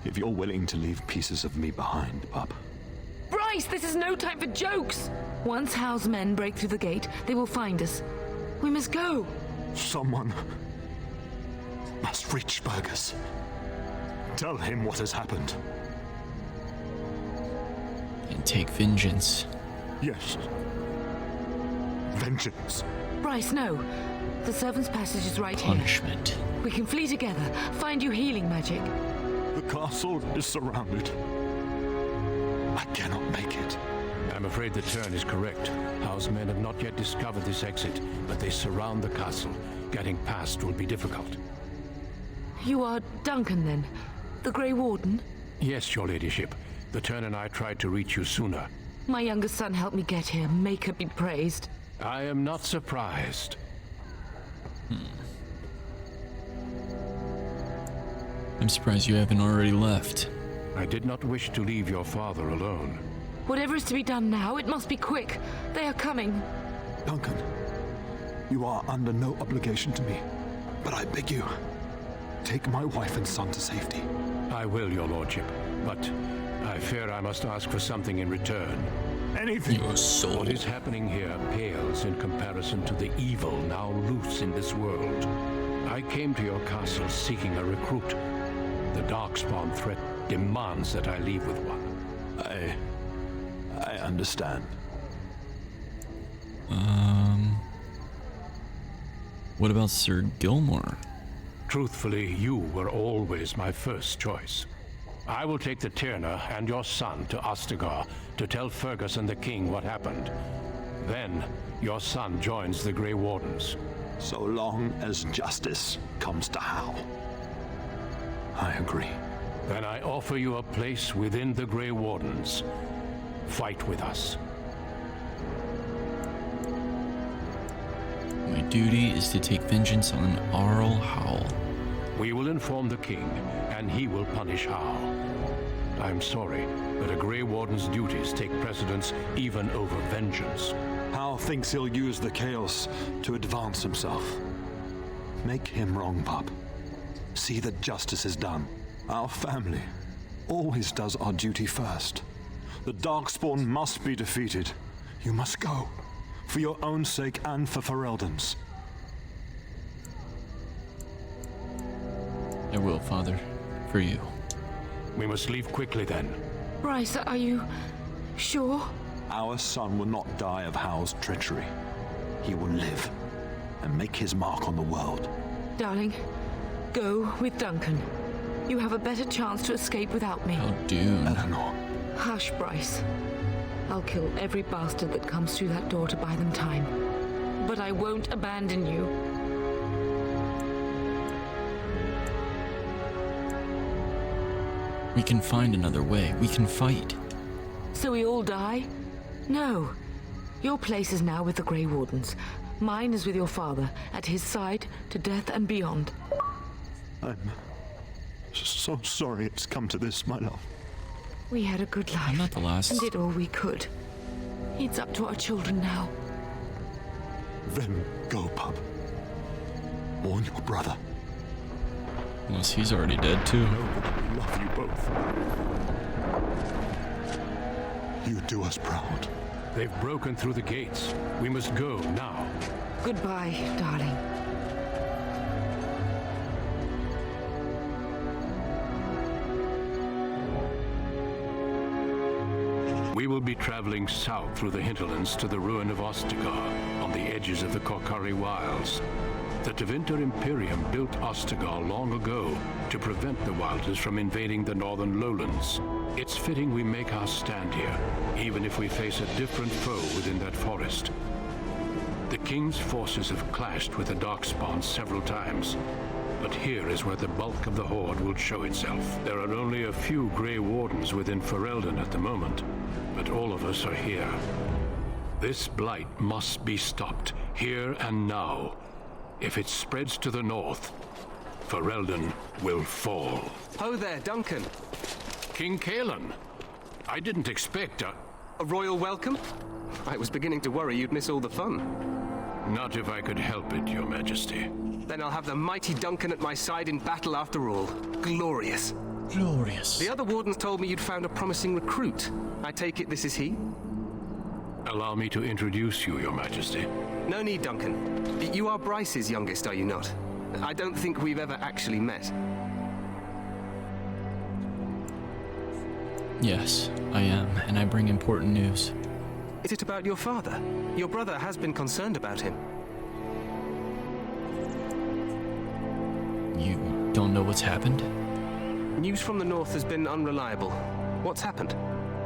if you're willing to leave pieces of me behind, pup. Bryce, this is no time for jokes! Once Hal's men break through the gate, they will find us. We must go. Someone must reach Fergus. Tell him what has happened. And take vengeance. Yes. Vengeance. Bryce, no. The servant's passage is right Punishment. here. We can flee together, find you healing magic. The castle is surrounded. I cannot make it. I'm afraid the turn is correct. House men have not yet discovered this exit, but they surround the castle. Getting past will be difficult. You are Duncan, then? The Grey Warden? Yes, your ladyship. The turn and I tried to reach you sooner. My younger son helped me get here. Make her be praised. I am not surprised. I'm surprised you haven't already left. I did not wish to leave your father alone. Whatever is to be done now, it must be quick. They are coming. Duncan, you are under no obligation to me, but I beg you, take my wife and son to safety. I will, your lordship, but I fear I must ask for something in return. Anything. Your soul. What is happening here pales in comparison to the evil now loose in this world. I came to your castle seeking a recruit. The Darkspawn threat demands that I leave with one. I understand. What about Sir Gilmore? Truthfully, you were always my first choice. I will take the Tyrna and your son to Ostagar to tell Fergus and the king what happened. Then, your son joins the Grey Wardens. So long as justice comes to Hal. I agree. Then I offer you a place within the Grey Wardens. Fight with us. My duty is to take vengeance on Arl Howl. We will inform the king, and he will punish Howl. I'm sorry, but a Grey Warden's duties take precedence even over vengeance. Hal thinks he'll use the chaos to advance himself. Make him wrong, pup. See that justice is done. Our family always does our duty first. The Darkspawn must be defeated. You must go. For your own sake and for Ferelden's. I will, Father. For you. We must leave quickly then. Bryce, are you sure? Our son will not die of Hal's treachery. He will live and make his mark on the world. Darling, go with Duncan. You have a better chance to escape without me. How doomed. Eleanor. Hush, Bryce. I'll kill every bastard that comes through that door to buy them time. But I won't abandon you. We can find another way. We can fight. So we all die? No. Your place is now with the Grey Wardens. Mine is with your father, at his side, to death and beyond. I'm so sorry it's come to this, my love. We had a good life. I'm not the last. And did all we could. It's up to our children now. Then go, pup. Warn your brother. Unless he's already dead, too. I know that I love you both. You do us proud. They've broken through the gates. We must go now. Goodbye, darling. We will be traveling south through the hinterlands to the ruin of Ostagar, on the edges of the Korcari Wilds. The Tevinter Imperium built Ostagar long ago to prevent the Wilders from invading the northern lowlands. It's fitting we make our stand here, even if we face a different foe within that forest. The King's forces have clashed with the Darkspawn several times, but here is where the bulk of the Horde will show itself. There are only a few Grey Wardens within Ferelden at the moment, but all of us are here. This blight must be stopped, here and now. If it spreads to the north, Ferelden will fall. Ho there, Duncan. King Cailan. I didn't expect a royal welcome? I was beginning to worry you'd miss all the fun. Not if I could help it, Your Majesty. Then I'll have the mighty Duncan at my side in battle after all. Glorious. Glorious. The other wardens told me you'd found a promising recruit. I take it this is he? Allow me to introduce you, Your Majesty. No need, Duncan. You are Bryce's youngest, are you not? I don't think we've ever actually met. Yes, I am, and I bring important news. Is it about your father? Your brother has been concerned about him. You don't know what's happened? News from the north has been unreliable. What's happened?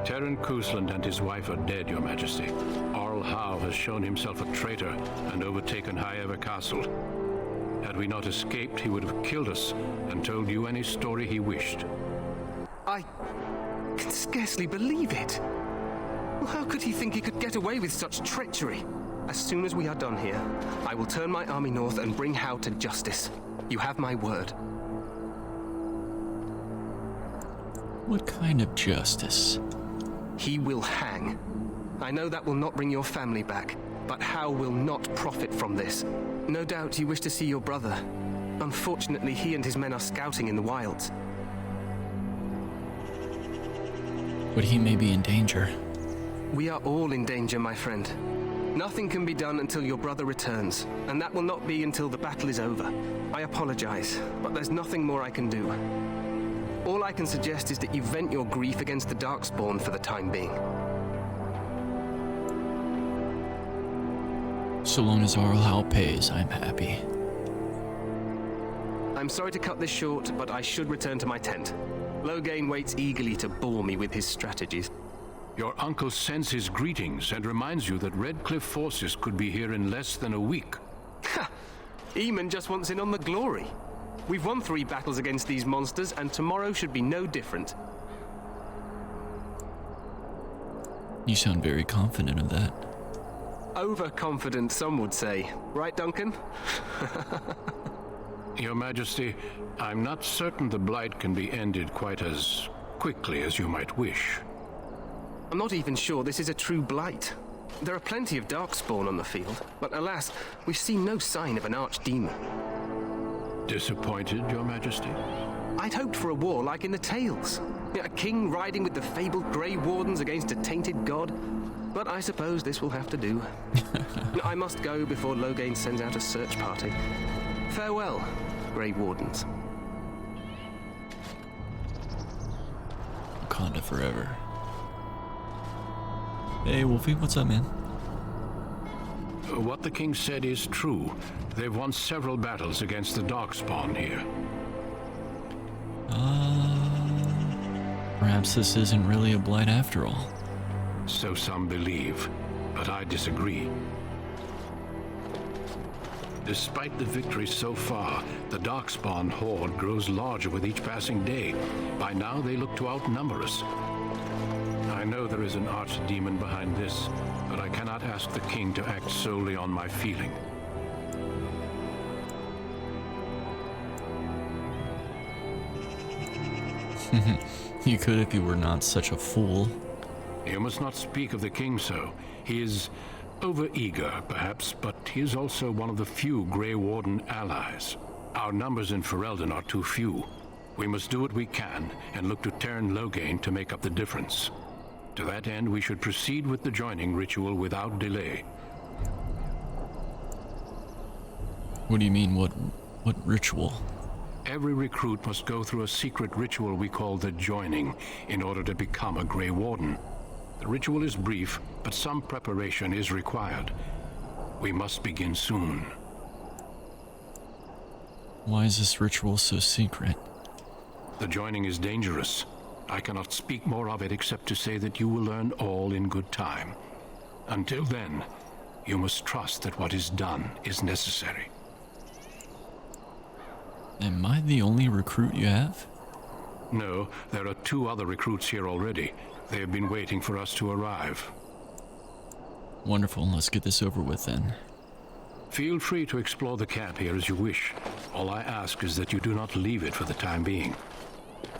Terran Cousland and his wife are dead, Your Majesty. Arl Howe has shown himself a traitor and overtaken High Ever Castle. Had we not escaped, he would have killed us and told you any story he wished. I can scarcely believe it. Well, how could he think he could get away with such treachery? As soon as we are done here, I will turn my army north and bring Howe to justice. You have my word. What kind of justice? He will hang. I know that will not bring your family back, but Howe will not profit from this. No doubt you wish to see your brother. Unfortunately, he and his men are scouting in the wilds. But he may be in danger. We are all in danger, my friend. Nothing can be done until your brother returns, and that will not be until the battle is over. I apologize, but there's nothing more I can do. All I can suggest is that you vent your grief against the Darkspawn for the time being. So long as Arl Howe pays, I'm happy. I'm sorry to cut this short, but I should return to my tent. Loghain waits eagerly to bore me with his strategies. Your uncle sends his greetings and reminds you that Redcliffe forces could be here in less than a week. Ha! Eamon just wants in on the glory. We've won 3 battles against these monsters, and tomorrow should be no different. You sound very confident of that. Overconfident, some would say. Right, Duncan? Your Majesty, I'm not certain the Blight can be ended quite as quickly as you might wish. I'm not even sure this is a true Blight. There are plenty of Darkspawn on the field, but alas, we've seen no sign of an archdemon. Disappointed, Your Majesty? I'd hoped for a war like in the tales. A king riding with the fabled Grey Wardens against a tainted god. But I suppose this will have to do. I must go before Loghain sends out a search party. Farewell, Grey Wardens. Wakanda forever. Hey, Wolfie, what's up, man? What the king said is true. They've won several battles against the Darkspawn here. Perhaps this isn't really a Blight after all. So some believe, but I disagree. Despite the victory so far, the Darkspawn horde grows larger with each passing day. By now, they look to outnumber us. I know there is an archdemon behind this, but I cannot ask the king to act solely on my feeling. You could if you were not such a fool. You must not speak of the king so. He is overeager, perhaps, but he is also one of the few Grey Warden allies. Our numbers in Ferelden are too few. We must do what we can and look to Teyrn Loghain to make up the difference. To that end, we should proceed with the joining ritual without delay. What do you mean, what ritual? Every recruit must go through a secret ritual we call the joining in order to become a Grey Warden. The ritual is brief, but some preparation is required. We must begin soon. Why is this ritual so secret? The joining is dangerous. I cannot speak more of it except to say that you will learn all in good time. Until then, you must trust that what is done is necessary. Am I the only recruit you have? No, there are 2 other recruits here already. They have been waiting for us to arrive. Wonderful, let's get this over with then. Feel free to explore the camp here as you wish. All I ask is that you do not leave it for the time being.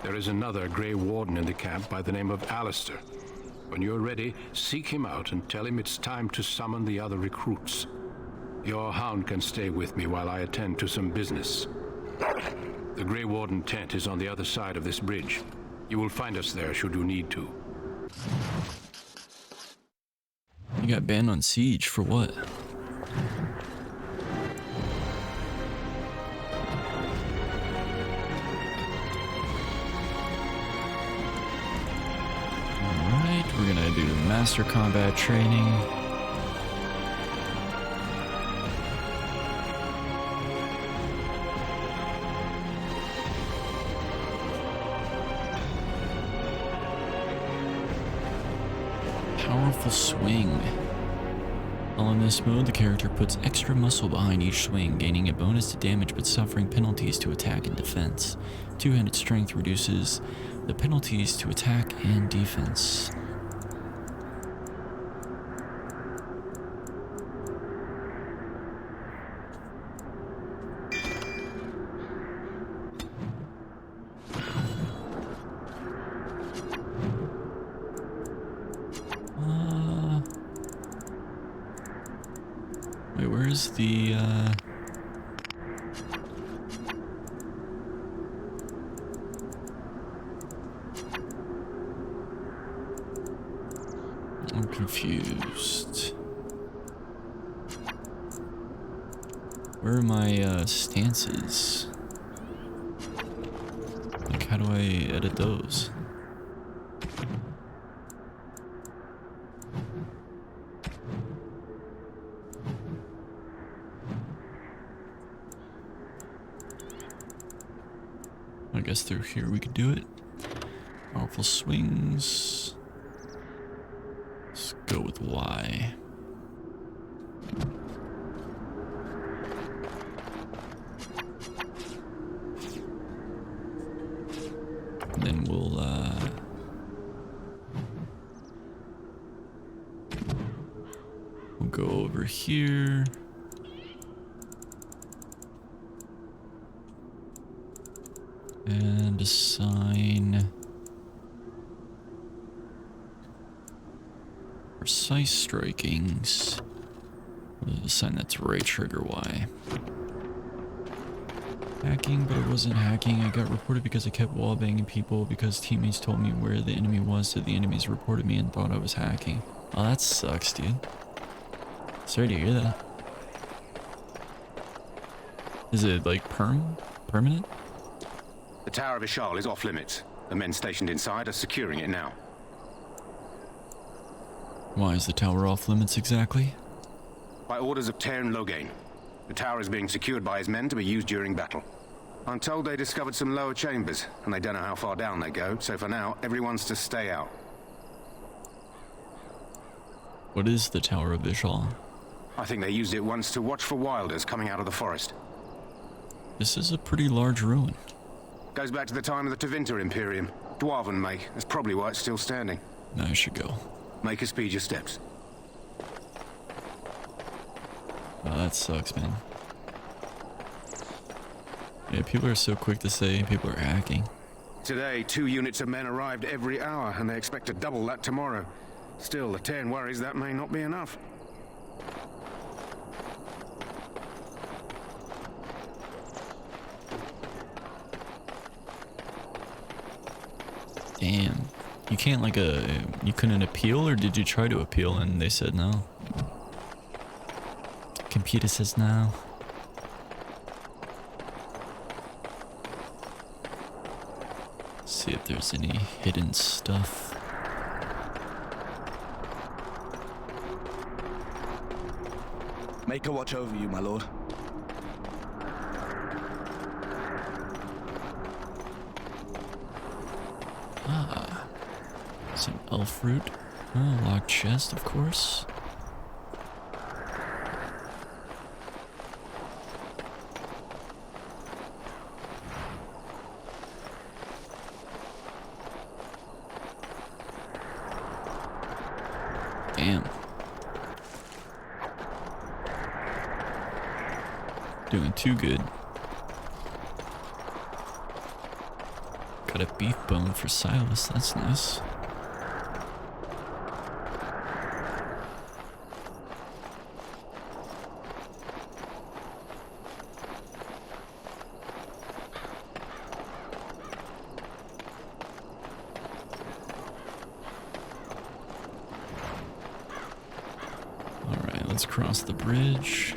There is another Grey Warden in the camp by the name of Alistair. When you're ready, seek him out and tell him it's time to summon the other recruits. Your hound can stay with me while I attend to some business. The Grey Warden tent is on the other side of this bridge. You will find us there should you need to. You got banned on Siege for what? Alright, we're gonna do Master Combat Training. Powerful swing. While in this mode, the character puts extra muscle behind each swing, gaining a bonus to damage but suffering penalties to attack and defense. Two-handed strength reduces the penalties to attack and defense. Wait, where's the, I'm confused. Where are my, stances? Like, how do I edit those? I guess through here we could do it. Powerful swings. Let's go with Y. And then we'll go over here. And assign precise strikings. We'll assign that to right trigger Y. Hacking, but it wasn't hacking. I got reported because I kept wallbanging people because teammates told me where the enemy was, so the enemies reported me and thought I was hacking. Oh, that sucks, dude. Sorry to hear that. Is it like permanent? The Tower of Ishal is off limits. The men stationed inside are securing it now. Why is the tower off limits exactly? By orders of Tairn Loghain. The tower is being secured by his men to be used during battle. I'm told they discovered some lower chambers, and they don't know how far down they go, so for now, everyone's to stay out. What is the Tower of Ishal? I think they used it once to watch for wilders coming out of the forest. This is a pretty large ruin. Goes back to the time of the Tevinter Imperium. Dwarven make. That's probably why it's still standing. I should go. Make us speed your steps. Oh, that sucks, man. Yeah, people are so quick to say people are hacking. Today, 2 units of men arrived every hour, and they expect to double that tomorrow. Still, the Tairn worries that may not be enough. Damn. You can't you couldn't appeal, or did you try to appeal and they said no? Computer says no. See if there's any hidden stuff. Make a watch over you, my lord. Ah, some elf fruit. Oh, locked chest, of course. Damn. Doing too good. Got a beef bone for Silas, that's nice. let's cross the bridge.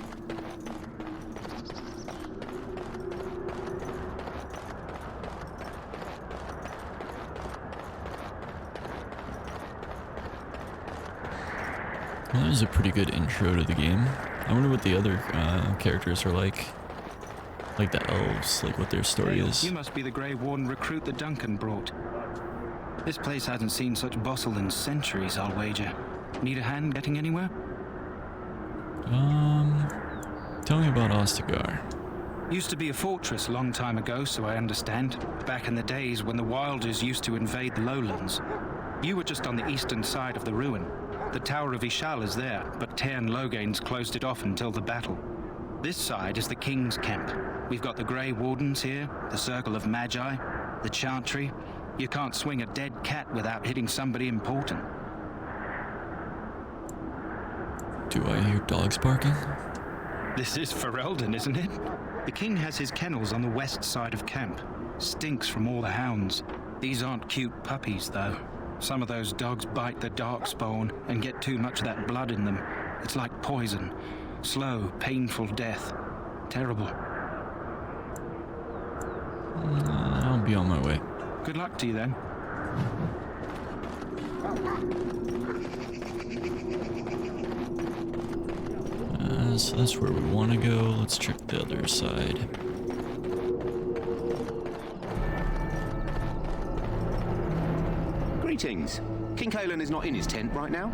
Well, that was a pretty good intro to the game. I wonder what the other characters are like the elves, like what their story is. You must be the Grey Warden recruit that Duncan brought. This place hasn't seen such bustle in centuries, I'll wager. Need a hand getting anywhere? Tell me about Ostagar. Used to be a fortress a long time ago, so I understand. Back in the days when the Wilders used to invade the lowlands. You were just on the eastern side of the ruin. The Tower of Ishal is there, but Tairn Logain's closed it off until the battle. This side is the King's camp. We've got the Grey Wardens here, the Circle of Magi, the Chantry. You can't swing a dead cat without hitting somebody important. Do I hear dogs barking? This is Ferelden, isn't it? The King has his kennels on the west side of camp. Stinks from all the hounds. These aren't cute puppies, though. Some of those dogs bite the Darkspawn and get too much of that blood in them. It's like poison. Slow, painful death. Terrible. I'll be on my way. Good luck to you, then. So that's where we want to go. Let's check the other side. Greetings. King Cailan is not in his tent right now?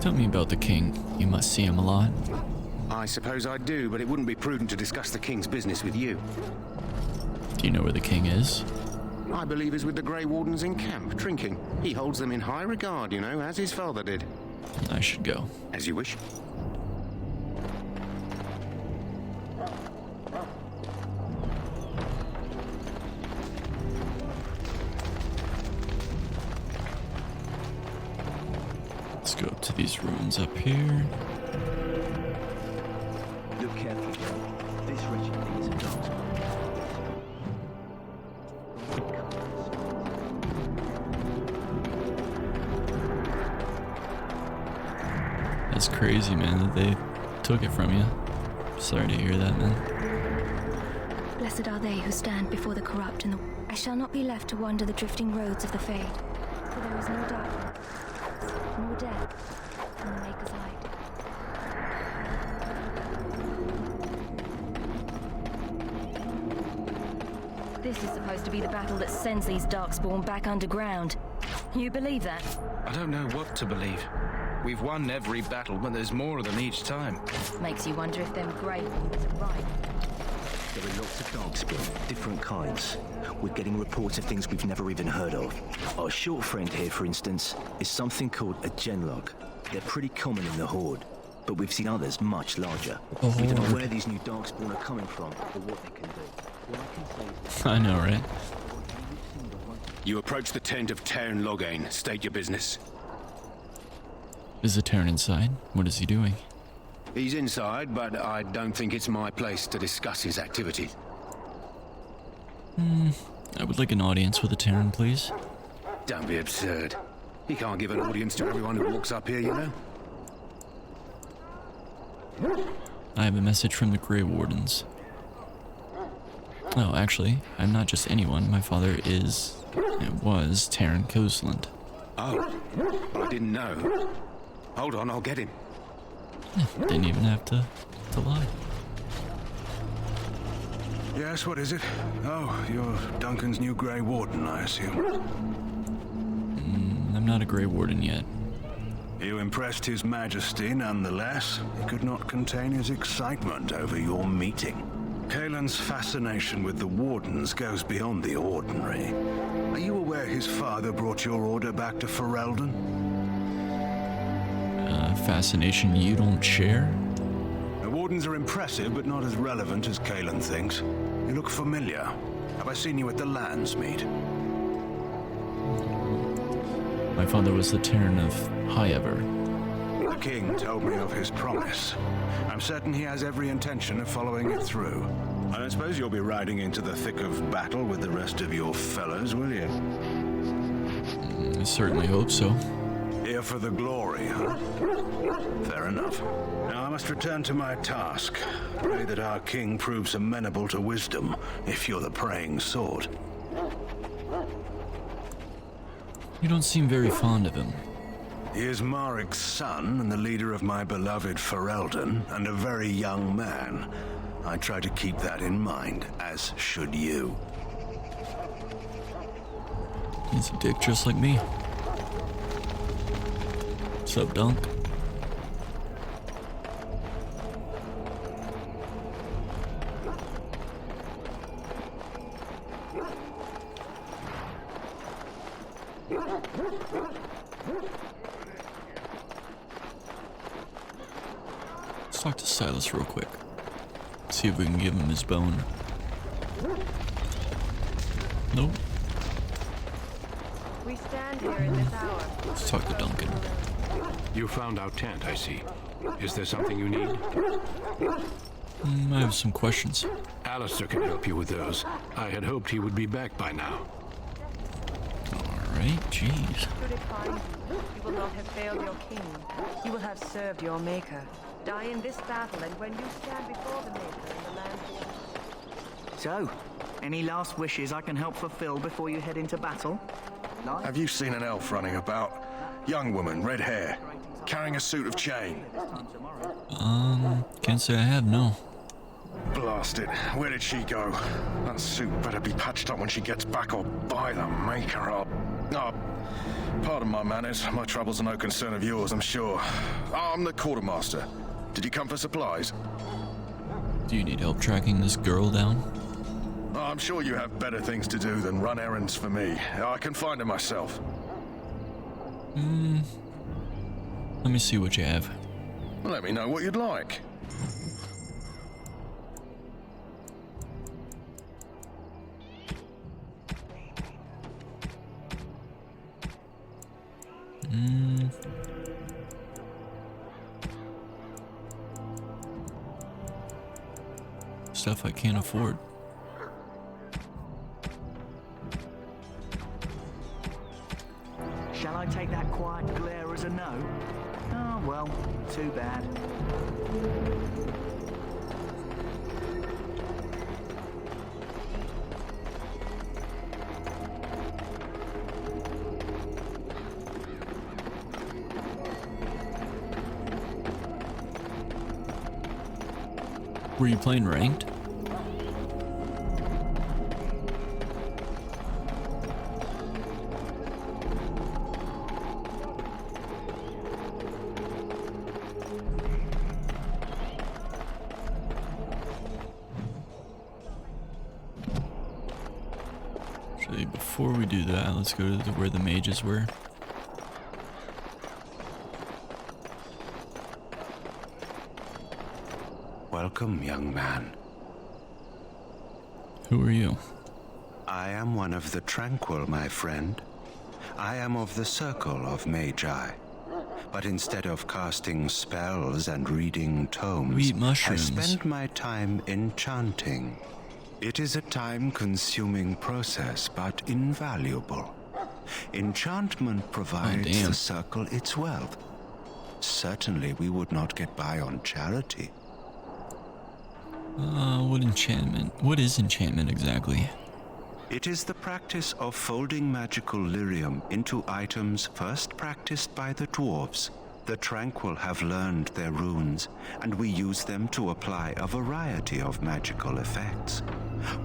Tell me about the king. You must see him a lot. I suppose I do, but it wouldn't be prudent to discuss the king's business with you. Do you know where the king is? I believe he's with the Grey Wardens in camp, drinking. He holds them in high regard, you know, as his father did. I should go. As you wish. Let's go up to these ruins up here. Look carefully. This wretched thing is a dog. That's crazy, man, that they took it from you. Sorry to hear that, man. Blessed are they who stand before the corrupt and the... I shall not be left to wander the drifting roads of the Fade, for there is no darkness, nor death, in the Maker's light. This is supposed to be the battle that sends these Darkspawn back underground. You believe that? I don't know what to believe. We've won every battle, but there's more of them each time. Makes you wonder if them Grey Wardens are right. There are lots of Darkspawn, different kinds. We're getting reports of things we've never even heard of. Our short friend here, for instance, is something called a Genlog. They're pretty common in the Horde, but we've seen others much larger. We don't know where these new Darkspawn are coming from or what they can do. What I can say is I know, right? You approach the tent of Tairn Logain. State your business. Is the Tairn inside? What is he doing? He's inside, but I don't think it's my place to discuss his activities. I would like an audience with a Tairn, please. Don't be absurd. He can't give an audience to everyone who walks up here, you know? I have a message from the Grey Wardens. Oh, actually, I'm not just anyone. My father was Tairn Coastland. Oh, well, I didn't know. Hold on, I'll get him. Didn't even have to lie. Yes, what is it? Oh, you're Duncan's new Grey Warden, I assume. I'm not a Grey Warden yet. You impressed His Majesty nonetheless. He could not contain his excitement over your meeting. Cailan's fascination with the Wardens goes beyond the ordinary. Are you aware his father brought your order back to Ferelden? Fascination you don't share? The Wardens are impressive, but not as relevant as Cailan thinks. You look familiar. Have I seen you at the Landsmeet? My father was the Tairn of Highever. The king told me of his promise. I'm certain he has every intention of following it through. I don't suppose you'll be riding into the thick of battle with the rest of your fellows, will you? I certainly hope so. Dear for the glory, huh? Fair enough. Now I must return to my task. Pray that our king proves amenable to wisdom, if you're the praying sort. You don't seem very fond of him. He is Marik's son and the leader of my beloved Ferelden, and a very young man. I try to keep that in mind, as should you. He's a dick just like me. What's up, Dunk? Let's talk to Silas real quick. See if we can give him his bone. Nope. We stand here in this hour. Let's talk to Duncan. You found our tent, I see. Is there something you need? I have some questions. Alistair can help you with those. I had hoped he would be back by now. Alright, jeez. Should it find you, you will not have failed your king. You will have served your maker. Die in this battle, and when you stand before the maker in the land... So, any last wishes I can help fulfill before you head into battle? Have you seen an elf running about? Young woman, red hair, carrying a suit of chain. Can't say I have, no. Blast it. Where did she go? That suit better be patched up when she gets back, or by the maker up. Oh, pardon my manners. My troubles are no concern of yours, I'm sure. I'm the quartermaster. Did you come for supplies? Do you need help tracking this girl down? I'm sure you have better things to do than run errands for me. I can find her myself. Let me see what you have. Let me know what you'd like. Stuff I can't afford. Shall I take that quiet glare as a no? Oh, well, too bad. Were you playing ranked? Actually, before we do that, let's go to where the mages were. Welcome, young man. Who are you? I am one of the Tranquil, my friend. I am of the Circle of Magi. But instead of casting spells and reading tomes, we eat mushrooms. I spend my time enchanting. It is a time-consuming process, but invaluable. Enchantment provides the Circle its wealth. Certainly we would not get by on charity. What is enchantment exactly? It is the practice of folding magical lyrium into items first practiced by the dwarves. The Tranquil have learned their runes, and we use them to apply a variety of magical effects.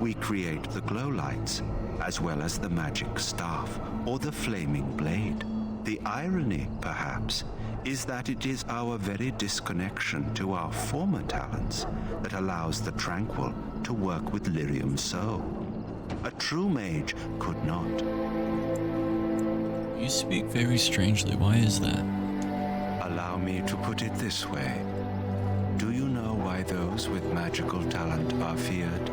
We create the glow lights, as well as the magic staff, or the flaming blade. The irony, perhaps, is that it is our very disconnection to our former talents that allows the Tranquil to work with lyrium so. A true mage could not. You speak very strangely. Why is that? Allow me to put it this way. Do you know why those with magical talent are feared?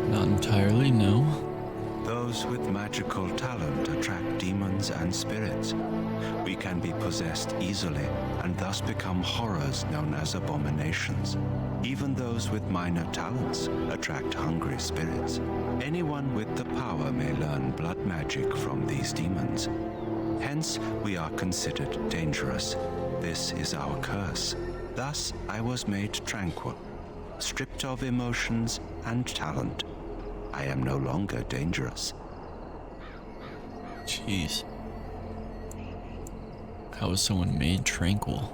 Not entirely, no. Those with magical talent attract demons and spirits. We can be possessed easily and thus become horrors known as abominations. Even those with minor talents attract hungry spirits. Anyone with the power may learn blood magic from these demons. Hence, we are considered dangerous. This is our curse. Thus, I was made tranquil, stripped of emotions and talent. I am no longer dangerous. Jeez. How is someone made tranquil?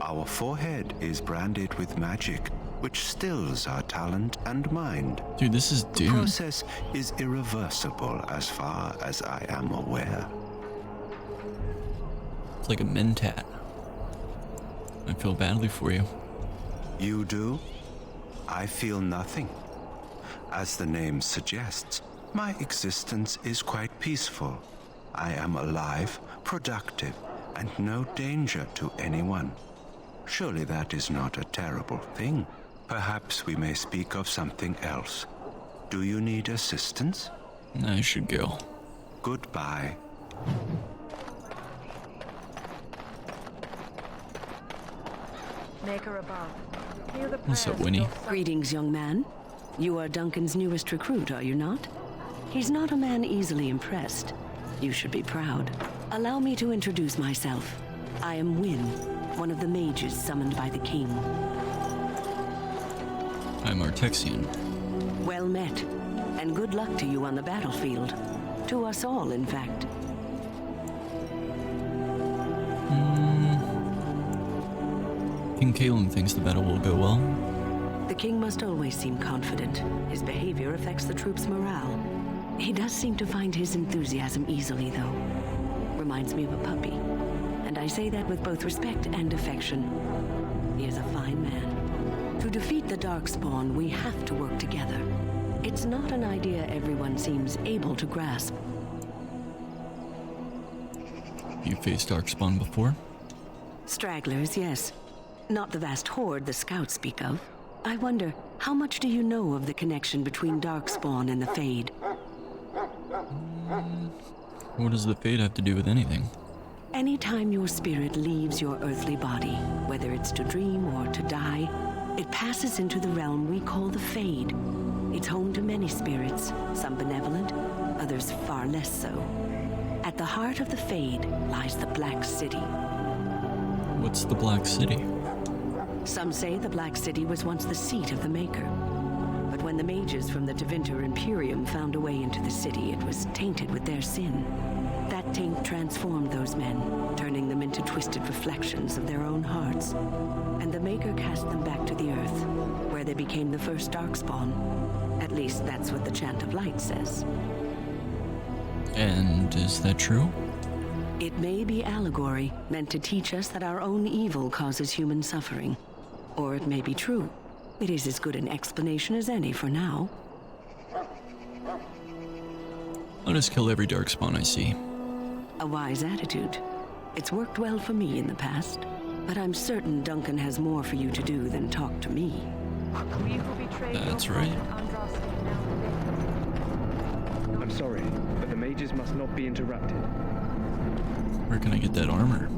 Our forehead is branded with magic, which stills our talent and mind. Dude, this is Dune. The process is irreversible as far as I am aware. It's like a mentat. I feel badly for you. You do? I feel nothing. As the name suggests, my existence is quite peaceful. I am alive, productive, and no danger to anyone. Surely that is not a terrible thing. Perhaps we may speak of something else. Do you need assistance? I should go. Goodbye. Maker above. Hear the What's up, Winnie? Greetings, young man. You are Duncan's newest recruit, are you not? He's not a man easily impressed. You should be proud. Allow me to introduce myself. I am Wynne, one of the mages summoned by the king. I'm Artexian. Well met, and good luck to you on the battlefield. To us all, in fact. King Calum thinks the battle will go well. The king must always seem confident. His behavior affects the troops' morale. He does seem to find his enthusiasm easily, though. Reminds me of a puppy. And I say that with both respect and affection. He is a fine man. To defeat the Darkspawn, we have to work together. It's not an idea everyone seems able to grasp. You faced Darkspawn before? Stragglers, yes. Not the vast horde the scouts speak of. I wonder, how much do you know of the connection between Darkspawn and the Fade? What does the Fade have to do with anything? Anytime your spirit leaves your earthly body, whether it's to dream or to die, it passes into the realm we call the Fade. It's home to many spirits, some benevolent, others far less so. At the heart of the Fade lies the Black City. What's the Black City? Some say the Black City was once the seat of the Maker. But when the mages from the Tevinter Imperium found a way into the city, it was tainted with their sin. That taint transformed those men, turning them into twisted reflections of their own hearts. And the Maker cast them back to the Earth, where they became the first Darkspawn. At least that's what the Chant of Light says. And is that true? It may be allegory, meant to teach us that our own evil causes human suffering. Or it may be true. It is as good an explanation as any for now. I'll just kill every Darkspawn I see. A wise attitude. It's worked well for me in the past, but I'm certain Duncan has more for you to do than talk to me. That's right. I'm sorry, but the mages must not be interrupted. Where can I get that armor?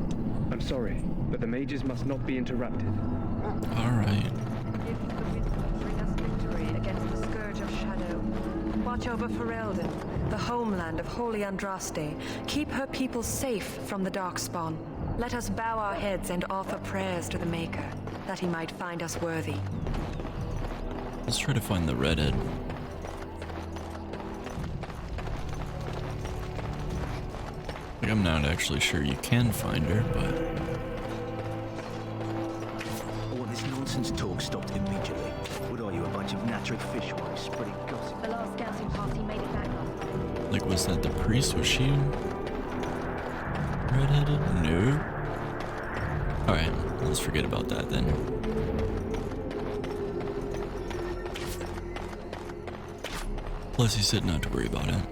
I'm sorry, but the mages must not be interrupted. Alright. Bring us victory against the Scourge of Shadow. Watch over Ferelden, the homeland of Holy Andraste. Keep her people safe from the Darkspawn. Let us bow our heads and offer prayers to the Maker, that he might find us worthy. Let's try to find the redhead. Like, I'm not actually sure you can find her, but... All this nonsense talk stopped immediately. What are you, a bunch of Natric fishwives spreading gossip? The last scouting party made it back up. Like, was that the priest? Was she redheaded? No. Alright, let's forget about that then. Plus, he said not to worry about it.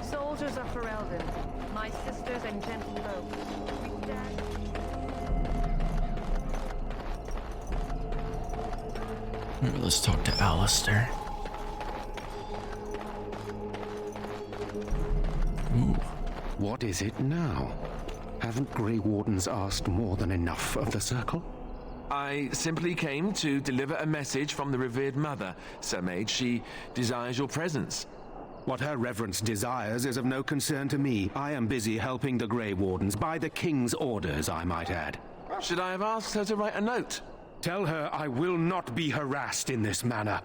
Soldiers of Ferelden, my sisters and gentle folk, we stand... Alright, let's talk to Alistair. Ooh. What is it now? Haven't Grey Wardens asked more than enough of the Circle? I simply came to deliver a message from the revered mother, Sir Mage. She desires your presence. What her reverence desires is of no concern to me. I am busy helping the Grey Wardens, by the King's orders, I might add. Should I have asked her to write a note? Tell her I will not be harassed in this manner.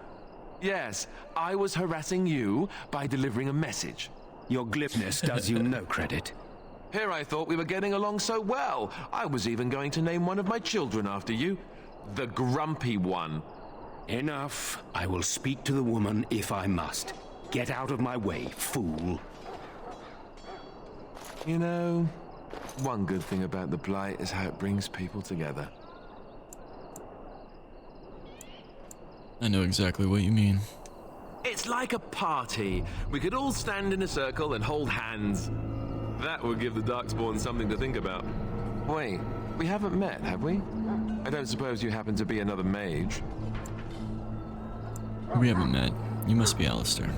Yes, I was harassing you by delivering a message. Your glibness does you no credit. Here I thought we were getting along so well. I was even going to name one of my children after you. The Grumpy One. Enough. I will speak to the woman if I must. Get out of my way, fool. You know, one good thing about the Blight is how it brings people together. I know exactly what you mean. It's like a party. We could all stand in a circle and hold hands. That would give the Darkspawn something to think about. Wait, we haven't met, have we? I don't suppose you happen to be another mage. We haven't met. You must be Alistair.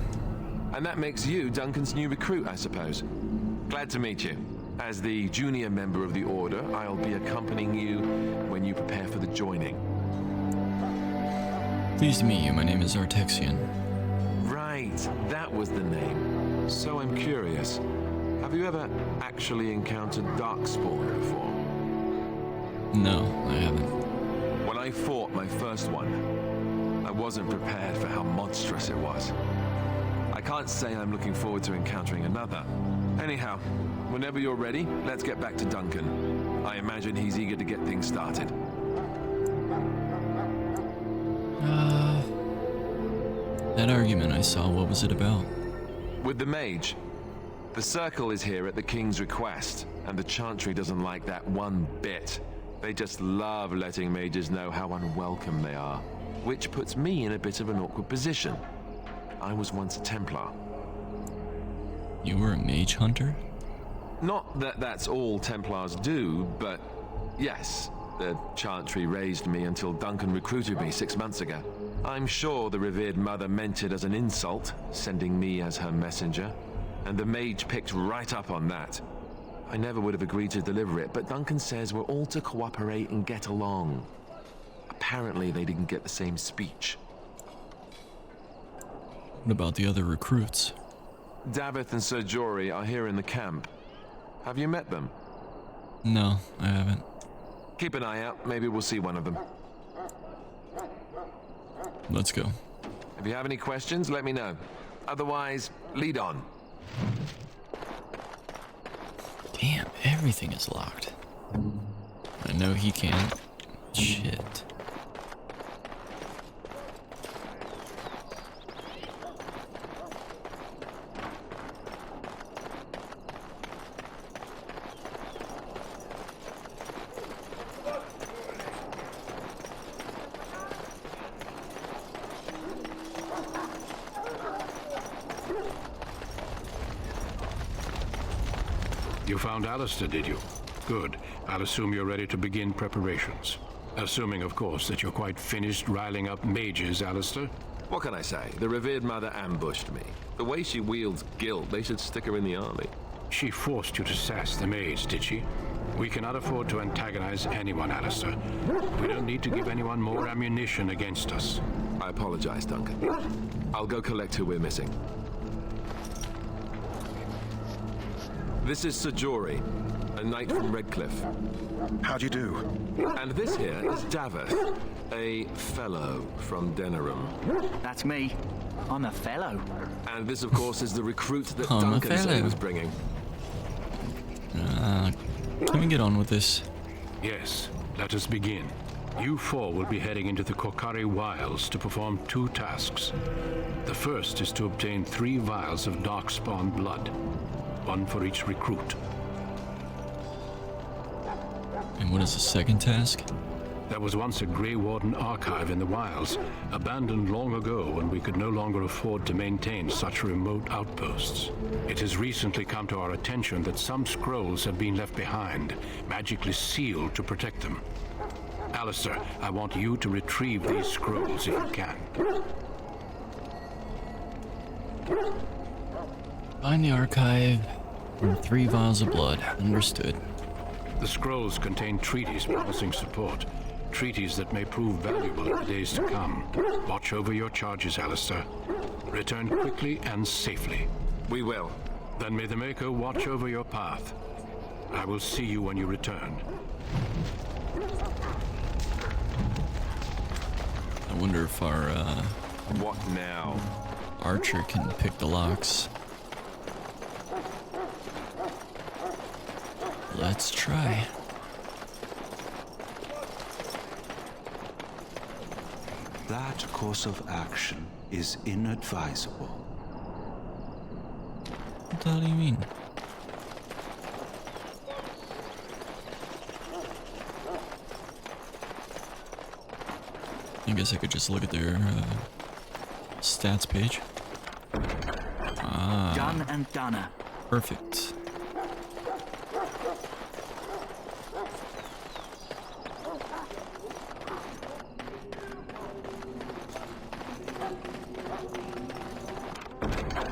And that makes you Duncan's new recruit, I suppose. Glad to meet you. As the junior member of the Order, I'll be accompanying you when you prepare for the joining. Pleased to meet you. My name is Artexian. Right, that was the name. So I'm curious. Have you ever actually encountered Darkspawn before? No, I haven't. When I fought my first one, I wasn't prepared for how monstrous it was. I can't say I'm looking forward to encountering another. Anyhow, whenever you're ready, let's get back to Duncan. I imagine he's eager to get things started. That argument I saw, what was it about? With the mage. The Circle is here at the King's request, and the Chantry doesn't like that one bit. They just love letting mages know how unwelcome they are, which puts me in a bit of an awkward position. I was once a Templar. You were a mage hunter? Not that that's all Templars do, but yes, the Chantry raised me until Duncan recruited me 6 months ago. I'm sure the revered mother meant it as an insult, sending me as her messenger. And the mage picked right up on that. I never would have agreed to deliver it, but Duncan says we're all to cooperate and get along. Apparently they didn't get the same speech. What about the other recruits? Davith and Sir Jory are here in the camp. Have you met them? No, I haven't. Keep an eye out. Maybe we'll see one of them. Let's go. If you have any questions, let me know. Otherwise, lead on. Damn, everything is locked. I know he can't. Shit. You found Alistair, did you? Good. I'll assume you're ready to begin preparations. Assuming, of course, that you're quite finished riling up mages, Alistair. What can I say? The revered mother ambushed me. The way she wields guilt, they should stick her in the army. She forced you to sass the maids, did she? We cannot afford to antagonize anyone, Alistair. We don't need to give anyone more ammunition against us. I apologize, Duncan. I'll go collect who we're missing. This is Sir Jory, a knight from Redcliffe. How do you do? And this here is Davith, a fellow from Denerim. That's me. I'm a fellow. And this, of course, is the recruit that Duncan said he was bringing. Can we get on with this? Yes, let us begin. You four will be heading into the Korcari Wilds to perform 2 tasks. The first is to obtain 3 vials of Darkspawn blood, 1 for each recruit. And what is the second task? There was once a Grey Warden archive in the wilds, abandoned long ago when we could no longer afford to maintain such remote outposts. It has recently come to our attention that some scrolls have been left behind, magically sealed to protect them. Alistair, I want you to retrieve these scrolls if you can. Find the archive and 3 vials of blood. Understood. The scrolls contain treaties promising support. Treaties that may prove valuable in the days to come. Watch over your charges, Alistair. Return quickly and safely. We will. Then may the Maker watch over your path. I will see you when you return. I wonder if our, What now? Archer can pick the locks. Let's try. That course of action is inadvisable. What the hell do you mean? I guess I could just look at their stats page. Ah. Done and done. Perfect.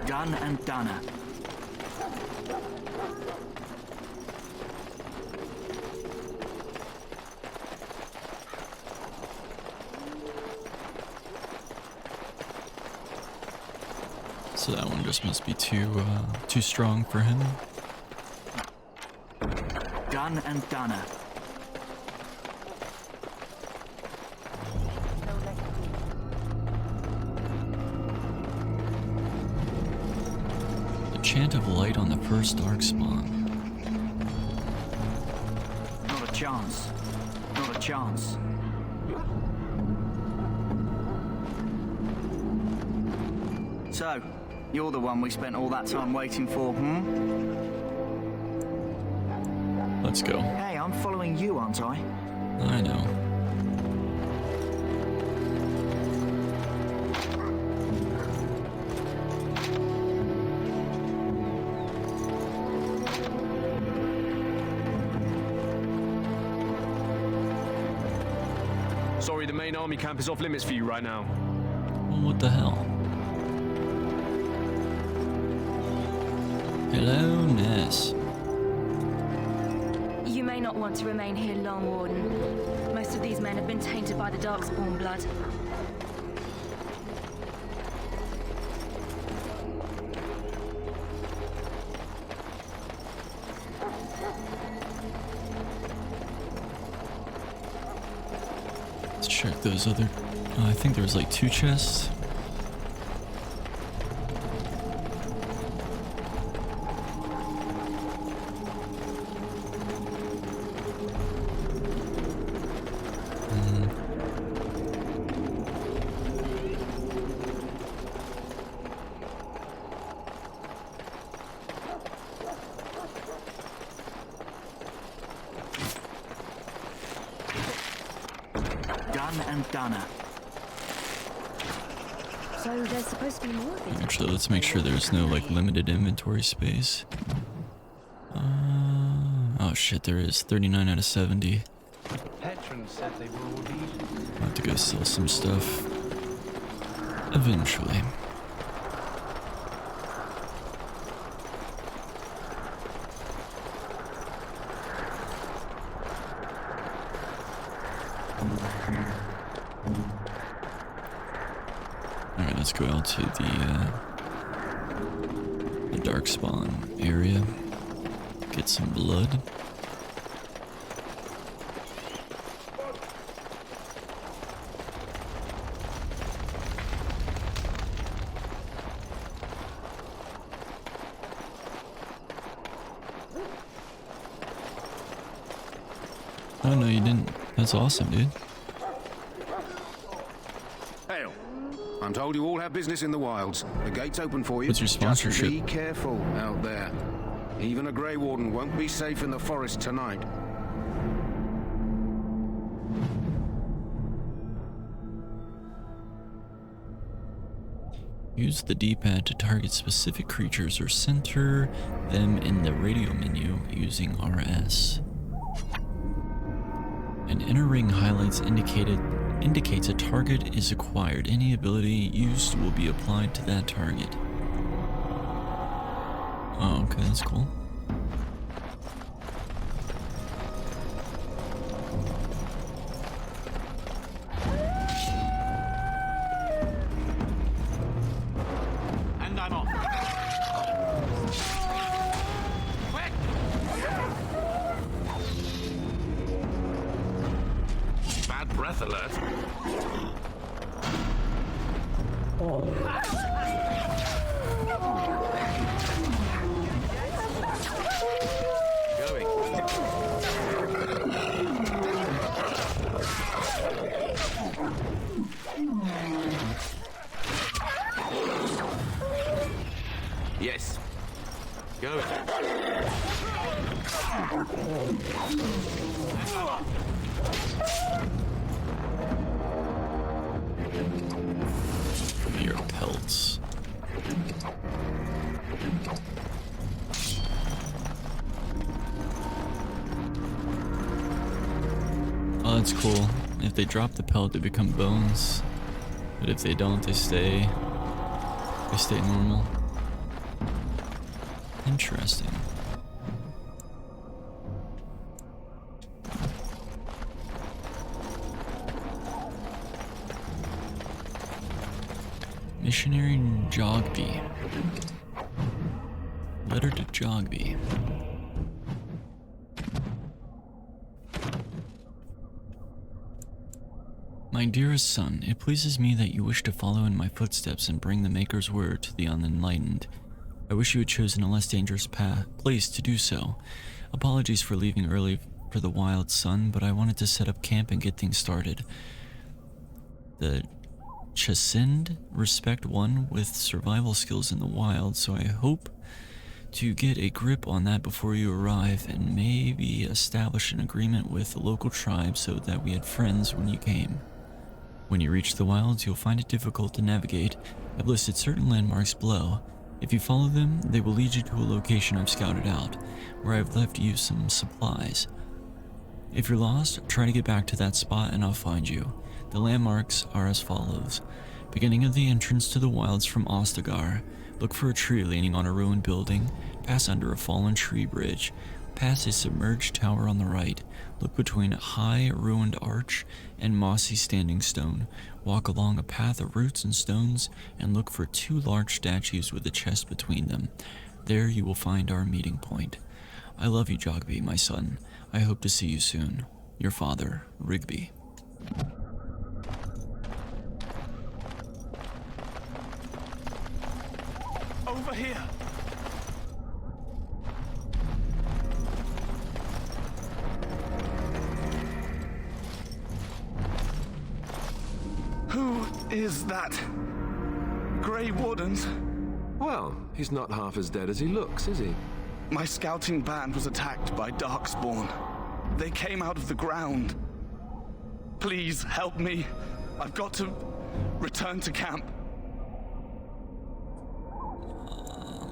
Done and done. So that one just must be too strong for him. Done and done. The chant of light on the first darkspawn. Not a chance. Not a chance. So, you're the one we spent all that time waiting for, Let's go. Hey, I'm following you, aren't I? I know. Sorry, the main army camp is off limits for you right now. Well, what the hell? Hello, Ness. You may not want to remain here long, Warden. Most of these men have been tainted by the Darkspawn blood. Let's check those other... I think there was like 2 chests. Done and done. So there's supposed to be more of these. Actually, let's make sure there's no like limited inventory space. Oh shit, there is 39 out of 70. Patrons said they were all these. I'll have to go sell some stuff eventually. Alright, let's go out to the Darkspawn area. Get some blood. Oh no, you didn't. That's awesome, dude. Hail. I'm told you all have business in the wilds. The gate's open for you. What's your sponsorship? Just be careful out there. Even a Grey Warden won't be safe in the forest tonight. Use the D-pad to target specific creatures or center them in the radio menu using RS. An inner ring highlights indicates a target is acquired. Any ability used will be applied to that target. Oh, okay, that's cool. Yes. Go. Your pelts. Oh, that's cool. If they drop the pelt, they become bones. But if they don't, they stay normal. Interesting. Missionary Jogby. Letter to Jogby. My dearest son, it pleases me that you wish to follow in my footsteps and bring the Maker's word to the unenlightened. I wish you had chosen a less dangerous place to do so. Apologies for leaving early for the wild sun, but I wanted to set up camp and get things started. The Chasind respect one with survival skills in the wild, so I hope to get a grip on that before you arrive and maybe establish an agreement with the local tribe so that we had friends when you came. When you reach the wilds, you'll find it difficult to navigate. I've listed certain landmarks below. If you follow them, they will lead you to a location I've scouted out, where I've left you some supplies. If you're lost, try to get back to that spot and I'll find you. The landmarks are as follows. Beginning of the entrance to the wilds from Ostagar, look for a tree leaning on a ruined building, pass under a fallen tree bridge, pass a submerged tower on the right, look between a high ruined arch and mossy standing stone, walk along a path of roots and stones, and look for 2 large statues with a chest between them. There you will find our meeting point. I love you, Jogby, my son. I hope to see you soon. Your father, Rigby. Over here! Who is that? Grey Wardens? Well, he's not half as dead as he looks, is he? My scouting band was attacked by Darkspawn. They came out of the ground. Please help me. I've got to return to camp.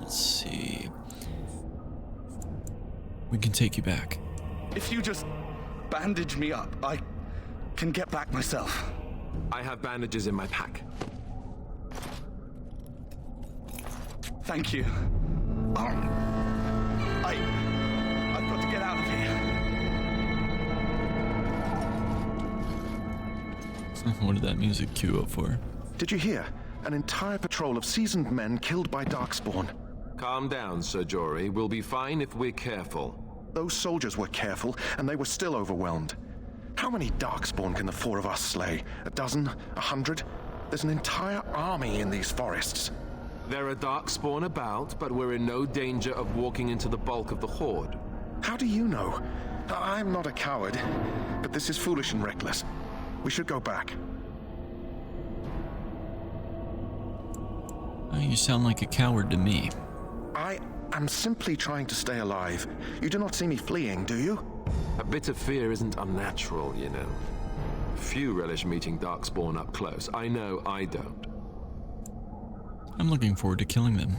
Let's see. We can take you back. If you just bandage me up, I can get back myself. I have bandages in my pack. Thank you. I've got to get out of here. What did that music cue up for? Did you hear? An entire patrol of seasoned men killed by Darkspawn. Calm down, Sir Jory. We'll be fine if we're careful. Those soldiers were careful, and they were still overwhelmed. How many Darkspawn can the 4 of us slay? 12? 100? There's an entire army in these forests. There are Darkspawn about, but we're in no danger of walking into the bulk of the Horde. How do you know? I'm not a coward, but this is foolish and reckless. We should go back. You sound like a coward to me. I am simply trying to stay alive. You do not see me fleeing, do you? A bit of fear isn't unnatural, you know. Few relish meeting Darkspawn up close. I know I don't. I'm looking forward to killing them.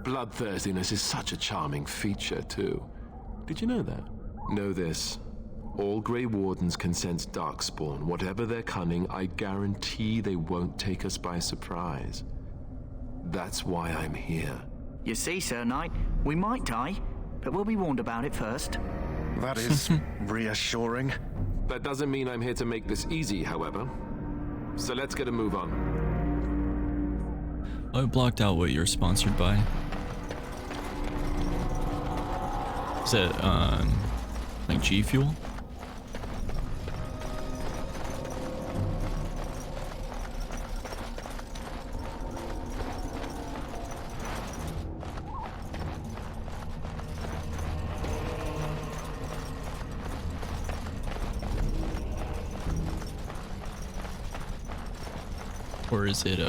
Bloodthirstiness is such a charming feature, too. Did you know that? Know this. All Grey Wardens can sense Darkspawn. Whatever their cunning, I guarantee they won't take us by surprise. That's why I'm here. You see, Sir Knight, we might die, but we'll be warned about it first. That is reassuring. That doesn't mean I'm here to make this easy, however. So let's get a move on. I blocked out what you're sponsored by. Is that, like G Fuel? Or is it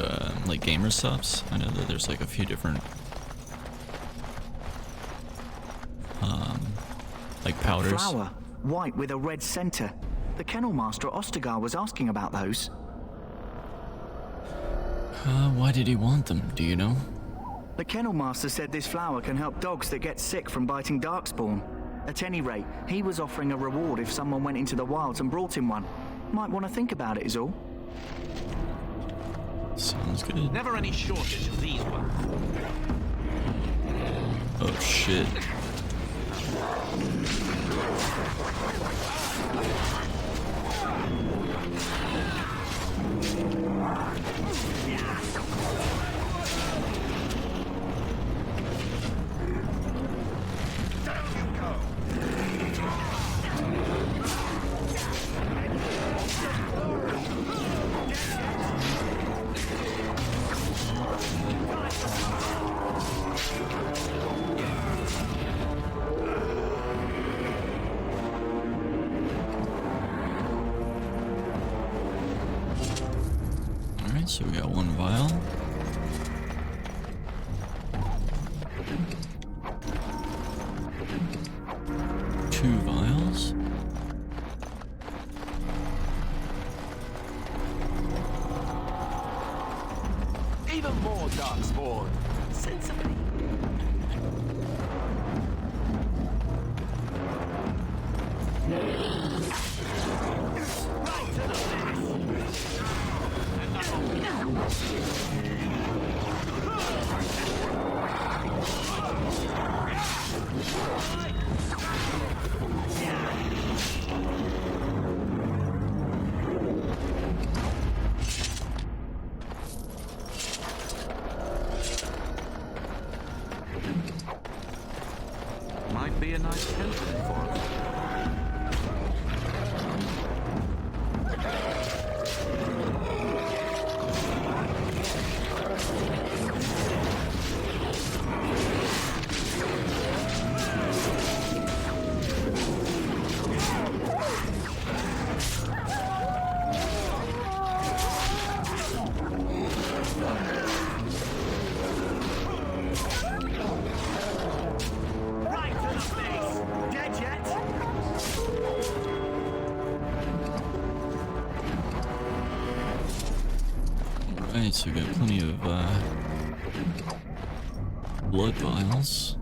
like gamer subs? I know that there's like a few different like powders. Flower, white with a red center. The kennel master at Ostagar was asking about those. Why did he want them? Do you know? The kennel master said this flower can help dogs that get sick from biting darkspawn. At any rate, he was offering a reward if someone went into the wilds and brought him one. Might want to think about it is all. Sounds good. Never any shortage of these ones. Oh shit. So we got one vial. Two vials. Even more darkspawn. Sensibly. Might be a nice template for us. Alright, so we got plenty of blood vials.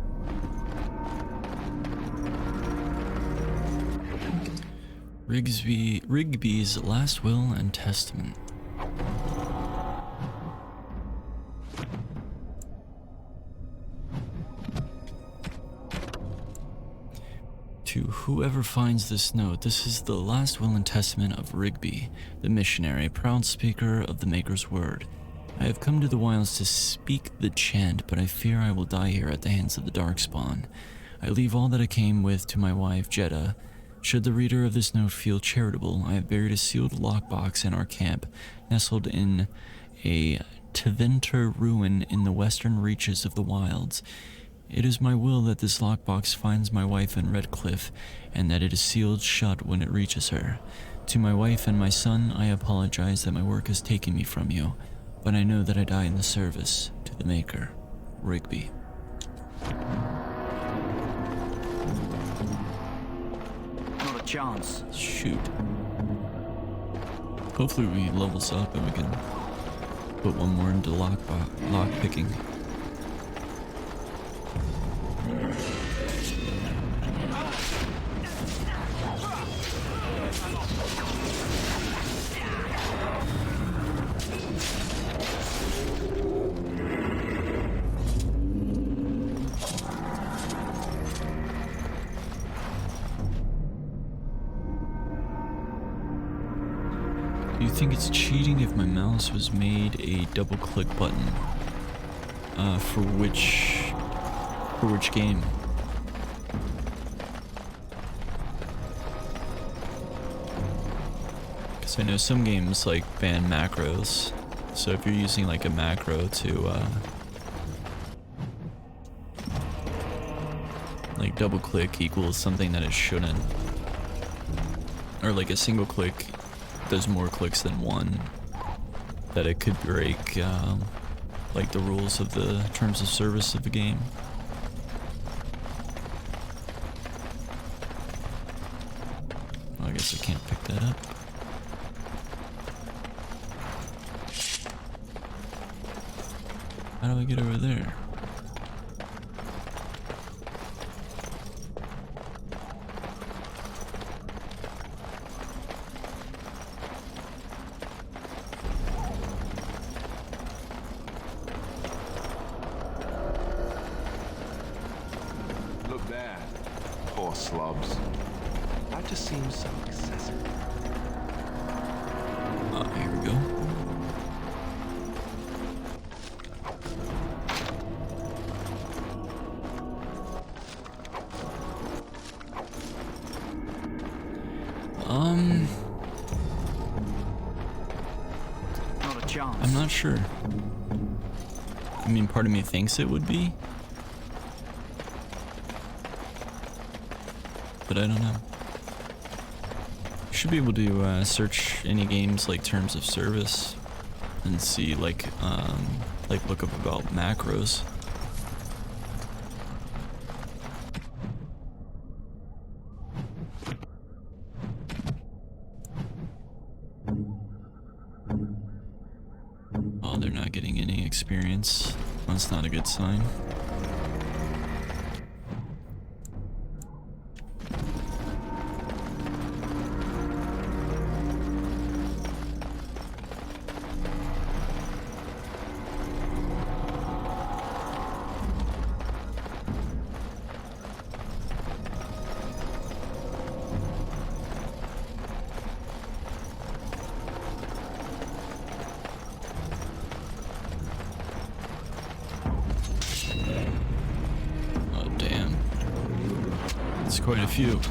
Rigby's Last Will and Testament. To whoever finds this note, this is the last will and testament of Rigby, the missionary, proud speaker of the Maker's word. I have come to the wilds to speak the chant, but I fear I will die here at the hands of the Darkspawn. I leave all that I came with to my wife, Jeddah. Should the reader of this note feel charitable, I have buried a sealed lockbox in our camp, nestled in a Tevinter ruin in the western reaches of the wilds. It is my will that this lockbox finds my wife in Redcliffe, and that it is sealed shut when it reaches her. To my wife and my son, I apologize that my work has taken me from you, but I know that I die in the service to the Maker. Rigby. Not a chance. Shoot. Hopefully we levels up and we can put one more into lock picking. Do you think it's cheating if my mouse was made a double click button? For which game? Because I know some games like ban macros, so if you're using like a macro to like double click equals something that it shouldn't, or like a single click does more clicks than one, that it could break like the rules of the terms of service of the game. How do I get over there? Look there. Poor slobs. That just seems so excessive. Here we go. Not a chance. I'm not sure. I mean, part of me thinks it would be, but I don't know. Should be able to search any games like terms of service and see like look up about macros. Oh, they're not getting any experience. That's not a good sign. Quite a few.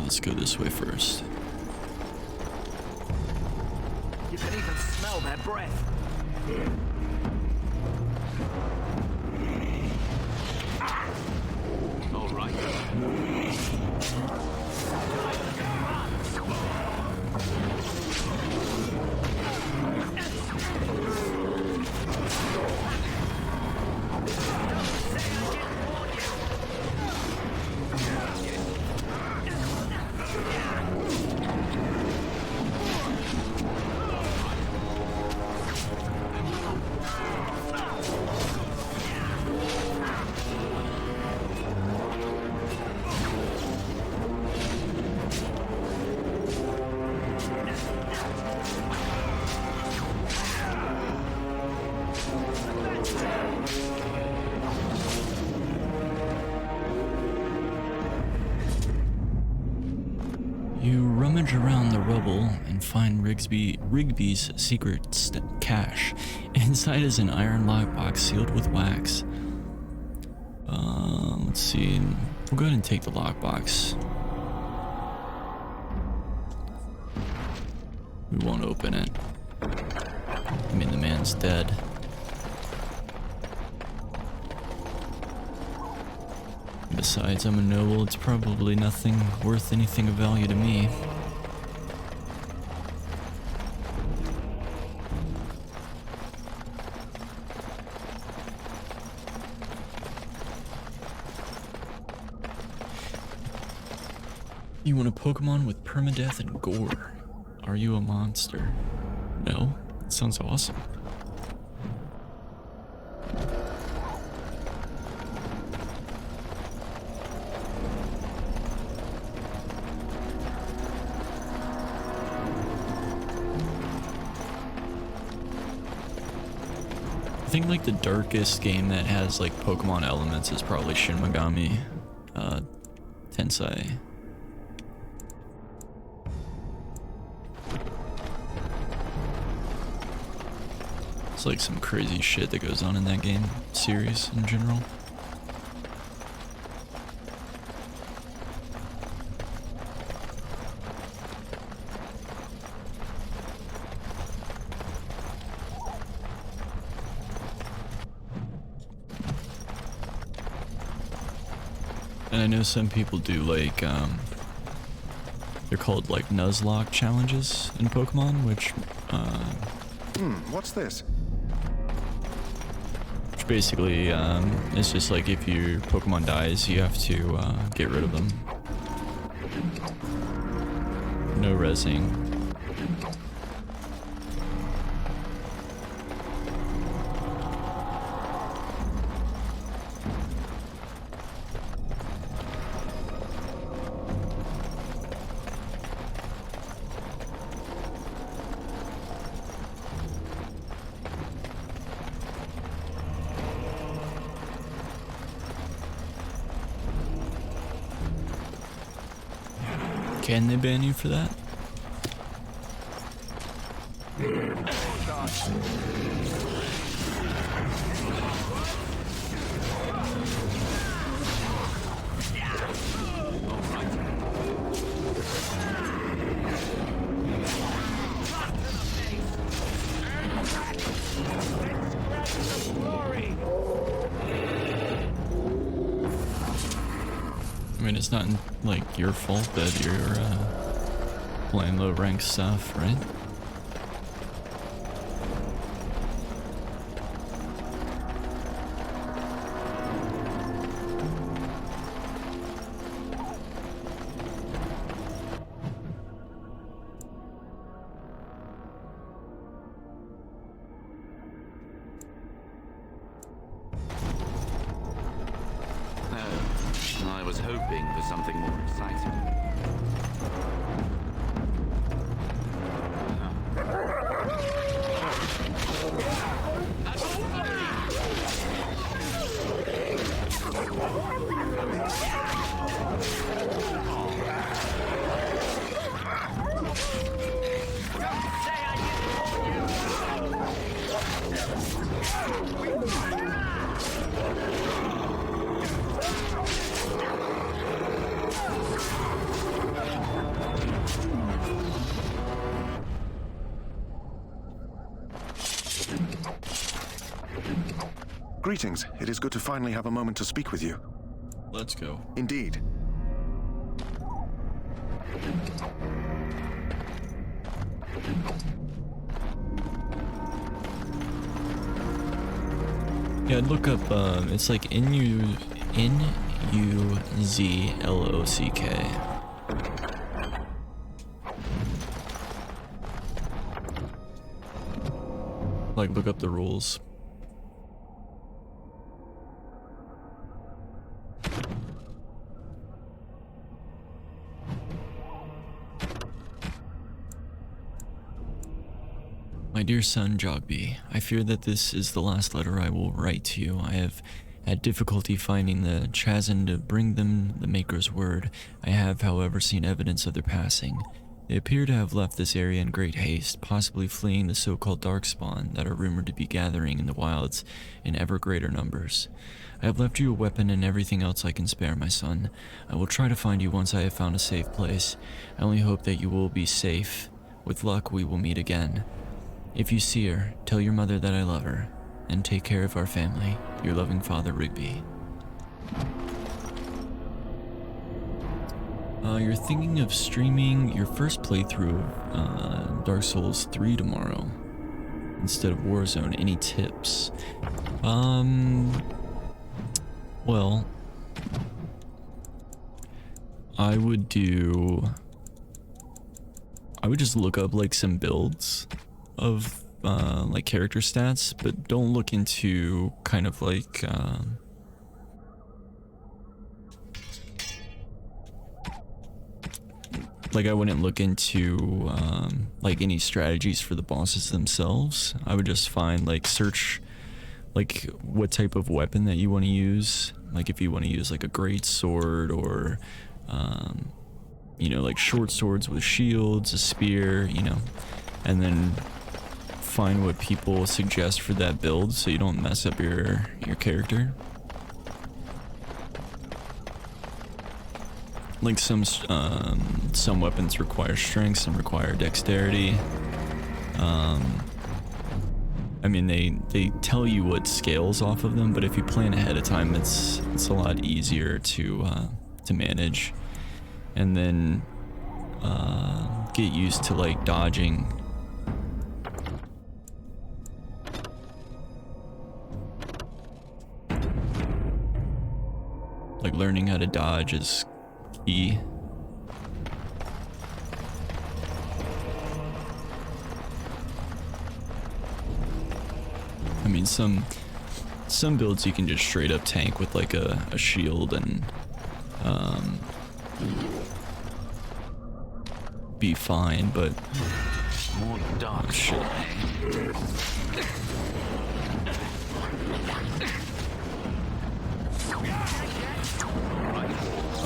Let's go this way first. You can even smell their breath. All right. You rummage around the rubble and find Rigby's secret cache. Inside is an iron lockbox sealed with wax. Let's see. We'll go ahead and take the lockbox. We won't open it. I mean, the man's dead. Besides, I'm a noble. It's probably nothing worth anything of value to me. You want a Pokemon with permadeath and gore? Are you a monster? No? That sounds awesome. I think like the darkest game that has like Pokemon elements is probably Shin Megami Tensei. It's like some crazy shit that goes on in that game series in general. And I know some people do like, they're called like Nuzlocke challenges in Pokemon, which, what's this? Which basically, it's just like if your Pokemon dies, you have to, get rid of them. No rezzing. Can they ban you for that? I mean, it's not like your fault that you're playing low rank stuff, right? I was hoping for something more exciting. Greetings. It is good to finally have a moment to speak with you. Let's go. Indeed. Yeah, look up, it's like N-U-Z-L-O-C-K. Like, look up the rules. My dear son, Jogby, I fear that this is the last letter I will write to you. I have had difficulty finding the Chazan to bring them the Maker's word. I have, however, seen evidence of their passing. They appear to have left this area in great haste, possibly fleeing the so-called Darkspawn that are rumored to be gathering in the wilds in ever greater numbers. I have left you a weapon and everything else I can spare, my son. I will try to find you once I have found a safe place. I only hope that you will be safe. With luck, we will meet again. If you see her, tell your mother that I love her, and take care of our family. Your loving father, Rigby. You're thinking of streaming your first playthrough of Dark Souls 3 tomorrow instead of Warzone. Any tips? Well, I would just look up like some builds of like character stats, but don't look into kind of like I wouldn't look into like any strategies for the bosses themselves. I would just find like search like what type of weapon that you want to use. Like if you want to use like a great sword or you know, like short swords with shields, a spear, you know, and then find what people suggest for that build so you don't mess up your character. Like some weapons require strength, some require dexterity. I mean, they tell you what scales off of them, but if you plan ahead of time, it's a lot easier to manage. And then get used to like dodging. Like learning how to dodge is key. I mean, some builds you can just straight up tank with like a shield and be fine, but more dark shit.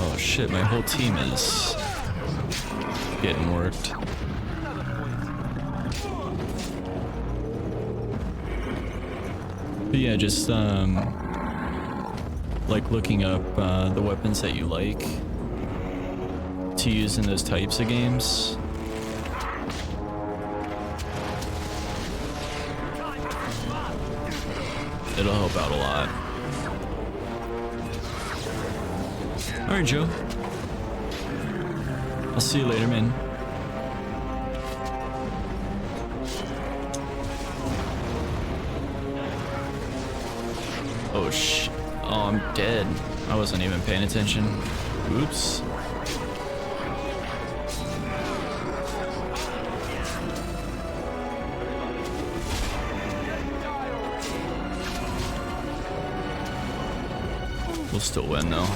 Oh shit, my whole team is getting worked. But yeah, just like looking up the weapons that you like to use in those types of games. It'll help out a lot. Alright, Joe. I'll see you later, man. Oh, oh, I'm dead. I wasn't even paying attention. Oops. We'll still win, though.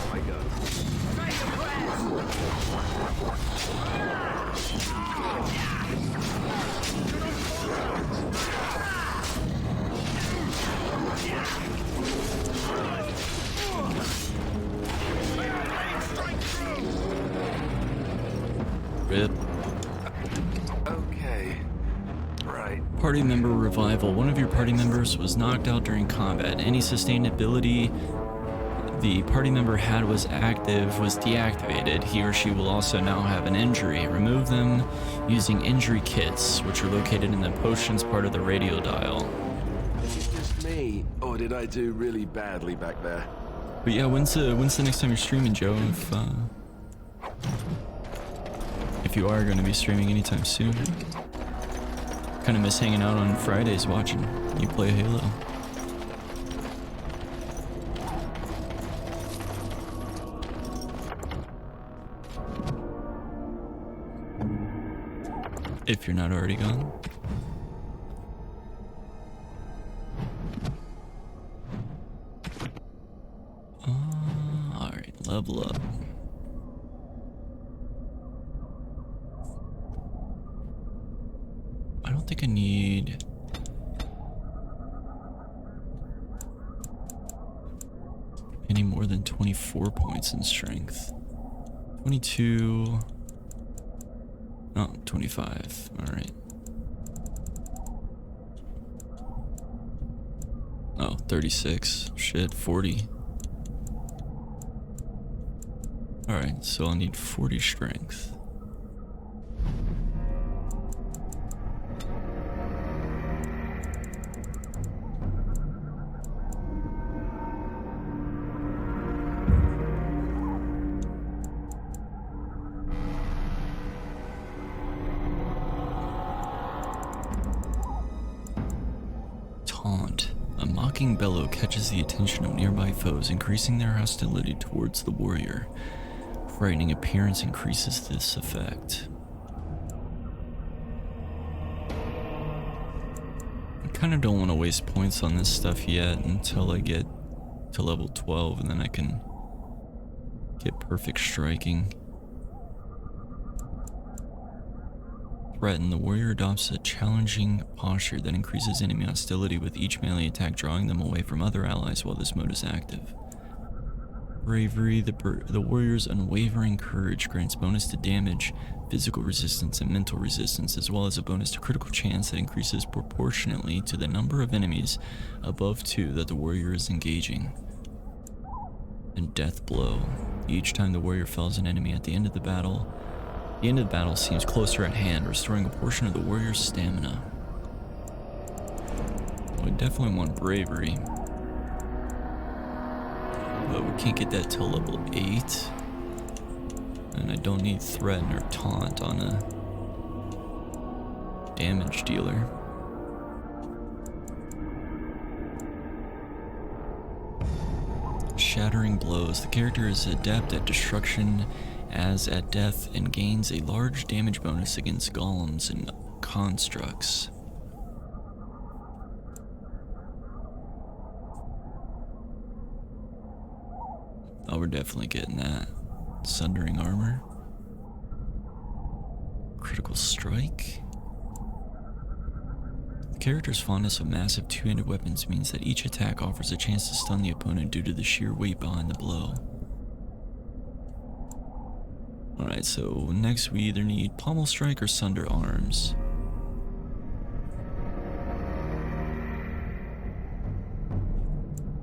Rip. Okay. Right. Party member revival. One of your party members was knocked out during combat. Any sustained ability the party member had was deactivated. He or she will also now have an injury. Remove them using injury kits, which are located in the potions part of the radio dial. Is it just me, or did I do really badly back there? But yeah, when's the next time you're streaming, Joe? If you are going to be streaming anytime soon. Kind of miss hanging out on Fridays watching you play Halo. If you're not already gone. Alright, level up. I don't think I need... any more than 24 points in strength. 22... Oh, 25. Alright. Oh, 36. Shit, 40. Alright, so I'll need 40 strength. Bellow catches the attention of nearby foes, increasing their hostility towards the warrior. Frightening appearance increases this effect. I kind of don't want to waste points on this stuff yet until I get to level 12, and then I can get perfect striking. threatened, the warrior adopts a challenging posture that increases enemy hostility with each melee attack, drawing them away from other allies while this mode is active. Bravery, the warrior's unwavering courage grants bonus to damage, physical resistance, and mental resistance, as well as a bonus to critical chance that increases proportionately to the number of enemies above 2 that the warrior is engaging. And Death Blow. Each time the warrior fells an enemy at the end of the battle seems closer at hand, restoring a portion of the warrior's stamina. We definitely want bravery, but we can't get that till level 8. And I don't need threaten or taunt on a damage dealer. Shattering Blows. The character is adept at destruction as at death and gains a large damage bonus against golems and constructs. Oh, we're definitely getting that. Sundering Armor. Critical Strike. The character's fondness of massive two-handed weapons means that each attack offers a chance to stun the opponent due to the sheer weight behind the blow. Alright, so next we either need Pommel Strike or Sunder Arms.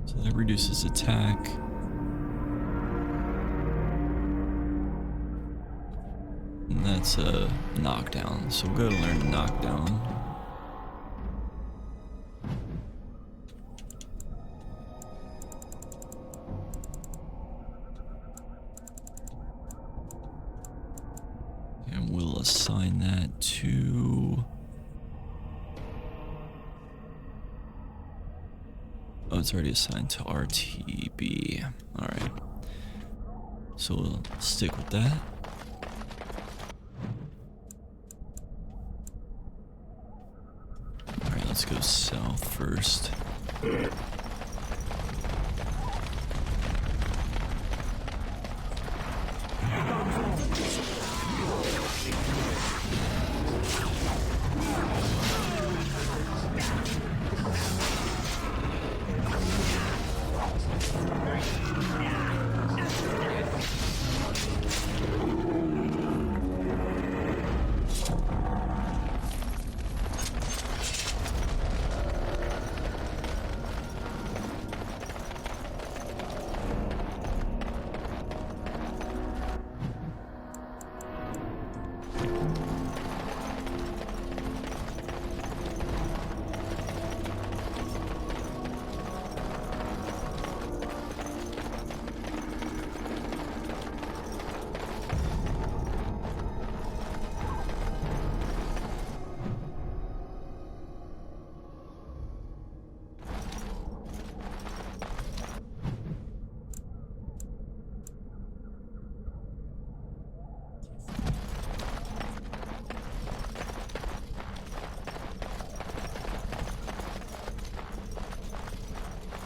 So that reduces attack. And that's a knockdown, so we'll go to learn knockdown. And we'll assign that to... Oh, it's already assigned to RTB. Alright. So we'll stick with that. Alright, let's go south first.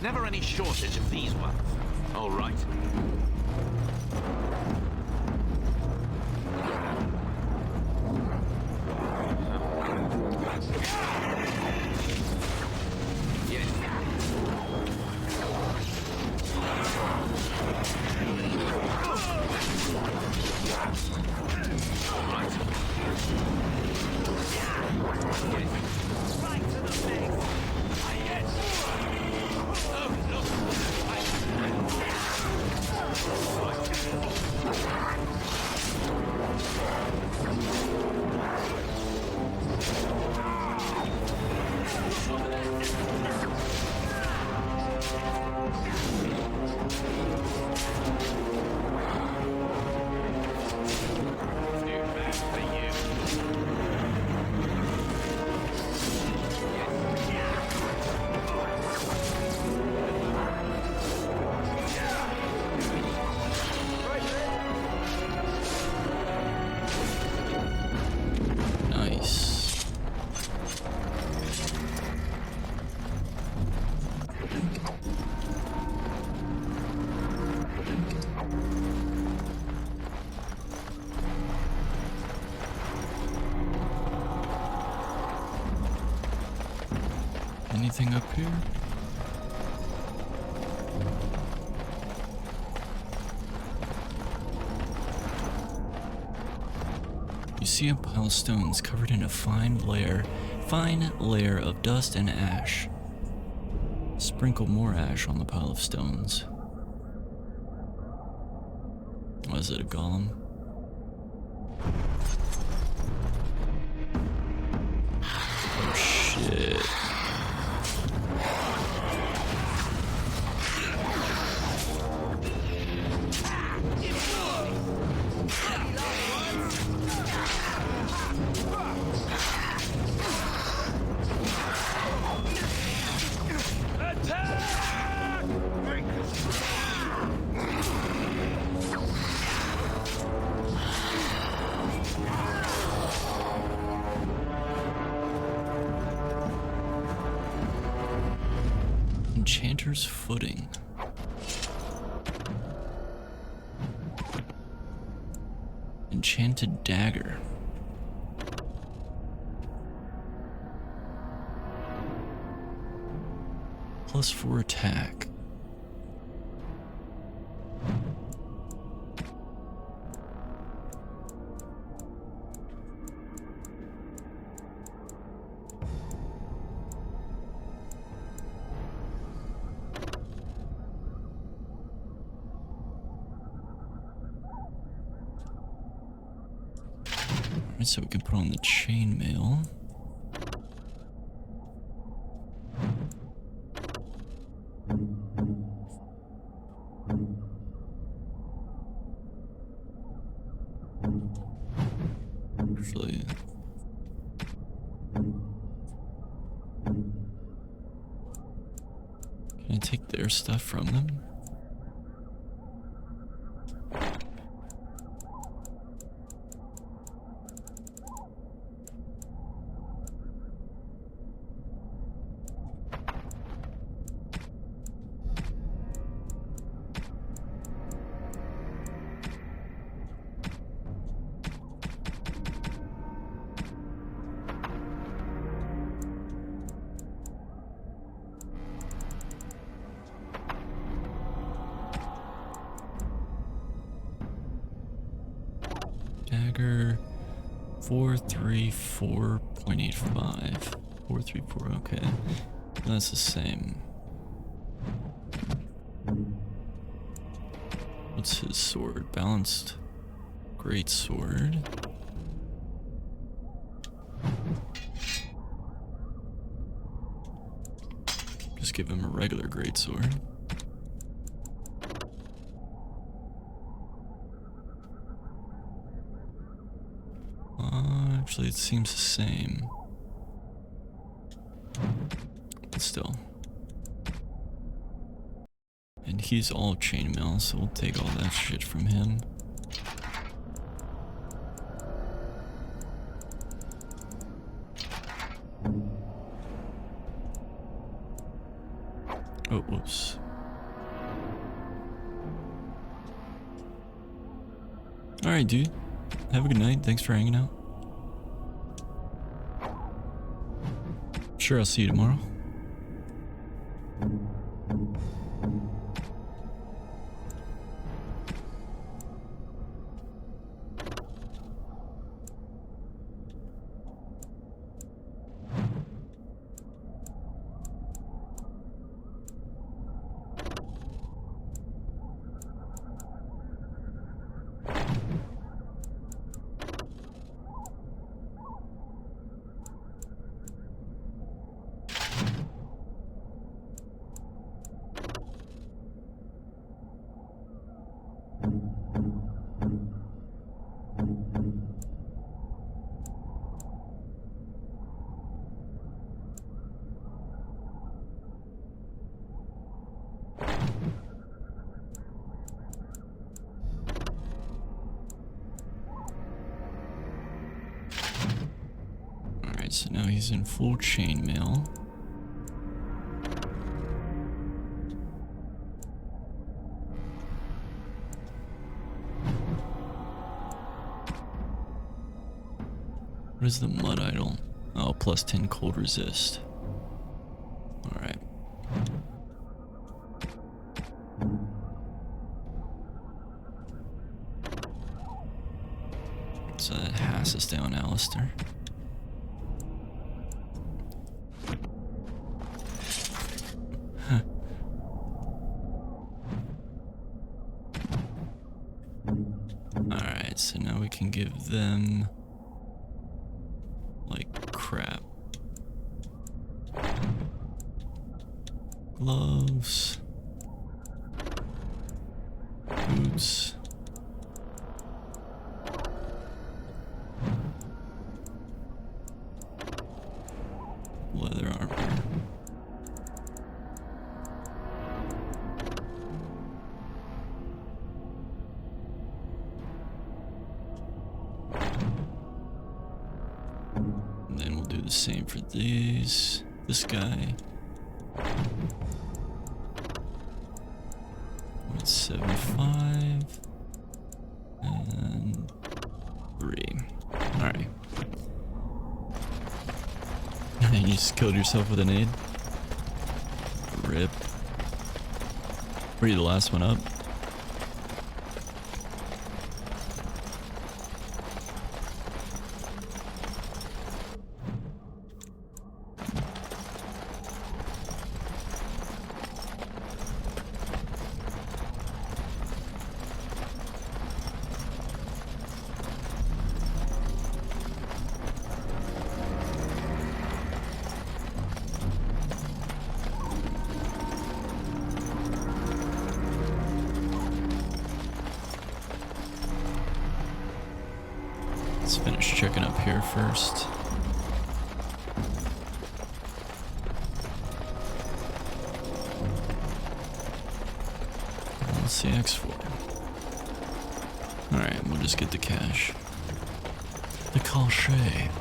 Never any shortage of these ones. All right. anything up here? You see a pile of stones covered in a fine layer of dust and ash. Sprinkle more ash on the pile of stones. Was it a golem? Oh shit. Enchanter's Footing. Enchanted Dagger. +4 attack. Alright, so we can put on the chainmail. Actually, can I take their stuff from them? Dagger 434.85. 434, okay. That's the same. What's his sword? Balanced great sword. Just give him a regular great sword. Actually, it seems the same. But still. And he's all chainmail, so we'll take all that shit from him. Oh, whoops. Alright, dude. Have a good night. Thanks for hanging out. Sure, I'll see you tomorrow. So now he's in full chainmail. What is the mud idol? Oh, +10 cold resist. So that has to stay on Alistair. Huh. Alright, so now we can give them like crap. Gloves. Boots. Leather armor. And then we'll do the same for these. This guy. 0.75 and 3. Alright. You just killed yourself with a nade. Rip. Were you the last one up? Let's finish checking up here first. What's the X for? Alright, we'll just get the cash. The cachet.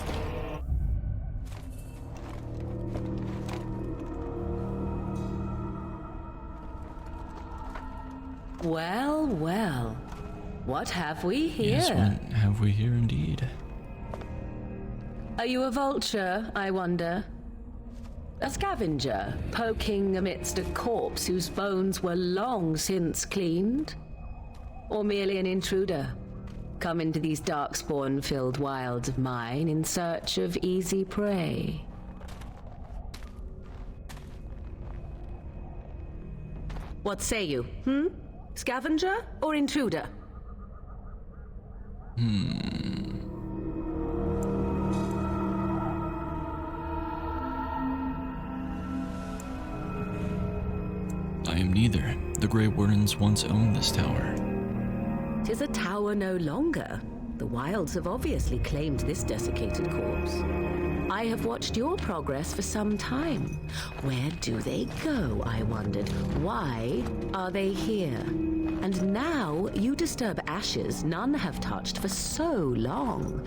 Well, well. What have we here? Yes, what have we here indeed? Are you a vulture, I wonder? A scavenger, poking amidst a corpse whose bones were long since cleaned? Or merely an intruder, come into these darkspawn-filled wilds of mine in search of easy prey? What say you, Scavenger or intruder? I am neither. The Grey Wardens once owned this tower. 'Tis a tower no longer. The wilds have obviously claimed this desiccated corpse. I have watched your progress for some time. Where do they go, I wondered? Why are they here? And now you disturb ashes none have touched for so long.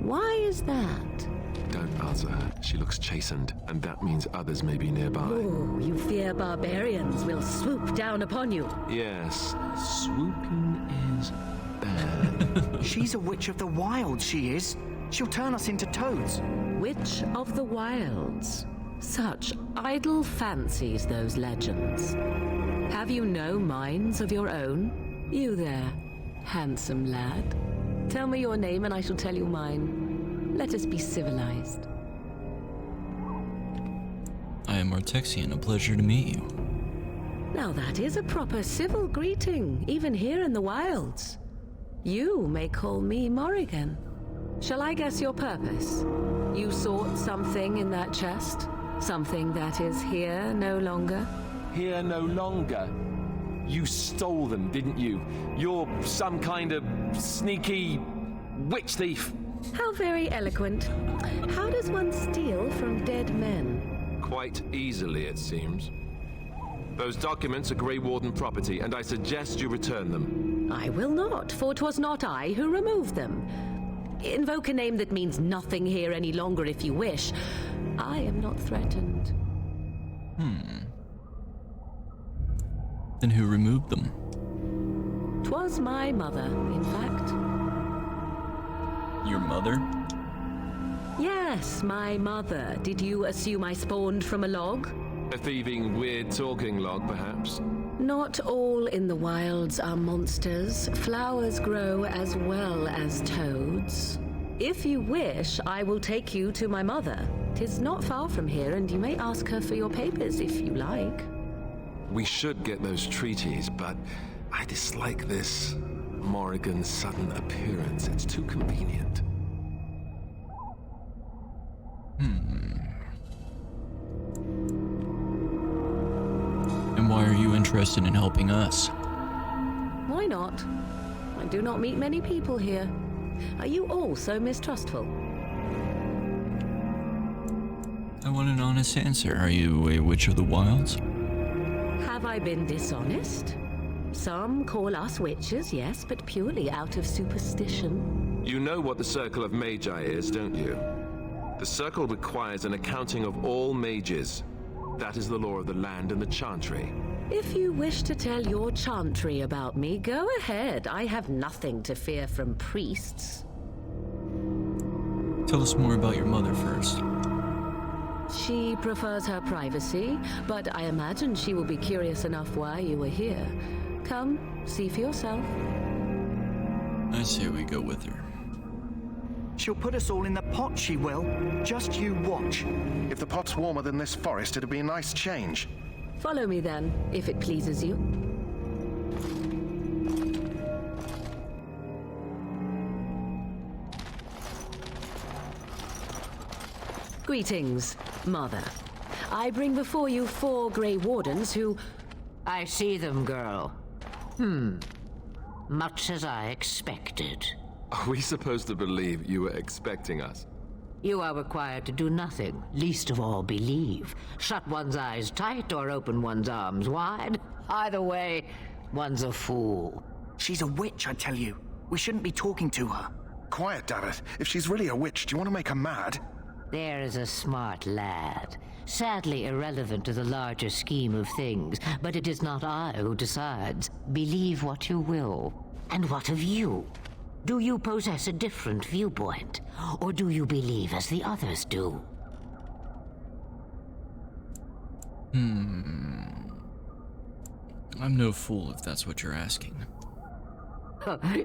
Why is that? Don't answer her. She looks chastened, and that means others may be nearby. Oh, you fear barbarians will swoop down upon you. Yes, swooping is bad. She's a witch of the wild, she is. She'll turn us into toads. Witch of the wilds. Such idle fancies, those legends. Have you no minds of your own? You there, handsome lad. Tell me your name and I shall tell you mine. Let us be civilized. I am Artexian, a pleasure to meet you. Now that is a proper civil greeting, even here in the wilds. You may call me Morrigan. Shall I guess your purpose? You sought something in that chest? Something that is here no longer? Here no longer? You stole them, didn't you? You're some kind of sneaky witch thief. How very eloquent. How does one steal from dead men? Quite easily, it seems. Those documents are Grey Warden property, and I suggest you return them. I will not, for 'twas not I who removed them. Invoke a name that means nothing here any longer if you wish. I am not threatened. Then who removed them? 'Twas my mother, in fact. Your mother? Yes, my mother. Did you assume I spawned from a log? A thieving, weird talking log, perhaps? Not all in the wilds are monsters. Flowers grow as well as toads. If you wish, I will take you to my mother. 'Tis not far from here, and you may ask her for your papers if you like. We should get those treaties, but I dislike this Morrigan's sudden appearance. It's too convenient. And why are you interested in helping us? Why not? I do not meet many people here. Are you all so mistrustful? I want an honest answer. Are you a witch of the wilds? Have I been dishonest? Some call us witches, yes, but purely out of superstition. You know what the Circle of Magi is, don't you? The Circle requires an accounting of all mages. That is the law of the land and the Chantry. If you wish to tell your chantry about me, go ahead. I have nothing to fear from priests. Tell us more about your mother first. She prefers her privacy, but I imagine she will be curious enough why you were here. Come, see for yourself. I say we go with her. She'll put us all in the pot, she will. Just you watch. If the pot's warmer than this forest, it'd be a nice change. Follow me then, if it pleases you. Greetings, Mother. I bring before you 4 Grey Wardens who... I see them, girl. Much as I expected. Are we supposed to believe you were expecting us? You are required to do nothing, least of all believe. Shut one's eyes tight or open one's arms wide. Either way, one's a fool. She's a witch, I tell you. We shouldn't be talking to her. Quiet, Davith. If she's really a witch, do you want to make her mad? There is a smart lad. Sadly irrelevant to the larger scheme of things, but it is not I who decides. Believe what you will. And what of you? Do you possess a different viewpoint? Or do you believe as the others do? I'm no fool if that's what you're asking.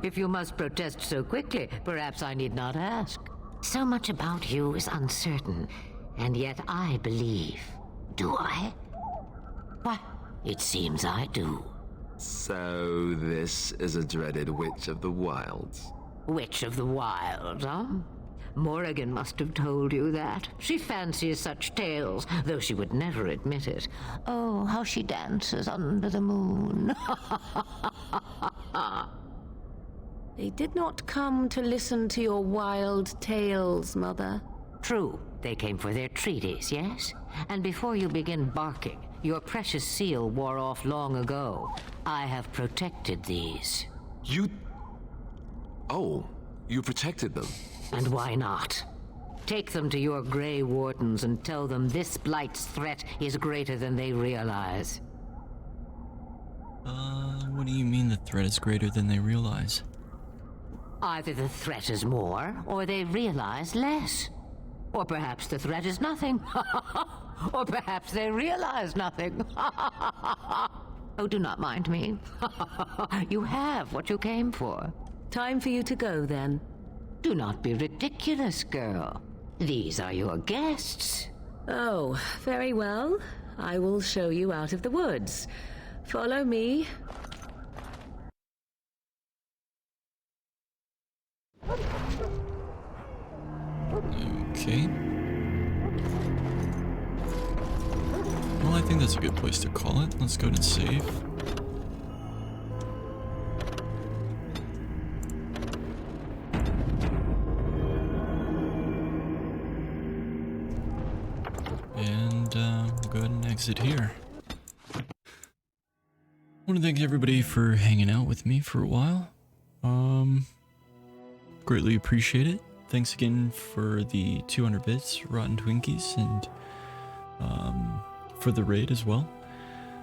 If you must protest so quickly, perhaps I need not ask. So much about you is uncertain, and yet I believe. Do I? Why, it seems I do. So this is a dreaded Witch of the Wilds. Witch of the Wilds, huh? Morrigan must have told you that. She fancies such tales, though she would never admit it. Oh, how she dances under the moon. They did not come to listen to your wild tales, Mother. True, they came for their treaties, yes? And before you begin barking, your precious seal wore off long ago. I have protected these. You... Oh, you protected them? And why not? Take them to your Grey Wardens and tell them this Blight's threat is greater than they realize. What do you mean the threat is greater than they realize? Either the threat is more, or they realize less. Or perhaps the threat is nothing. Or perhaps they realize nothing. Oh, do not mind me. You have what you came for. Time for you to go, then. Do not be ridiculous, girl. These are your guests. Oh, very well. I will show you out of the woods. Follow me. Okay. Well, I think that's a good place to call it. Let's go and save. And we'll go ahead and exit here. I want to thank everybody for hanging out with me for a while. Greatly appreciate it. Thanks again for the 200 bits, Rotten Twinkies, and for the raid as well.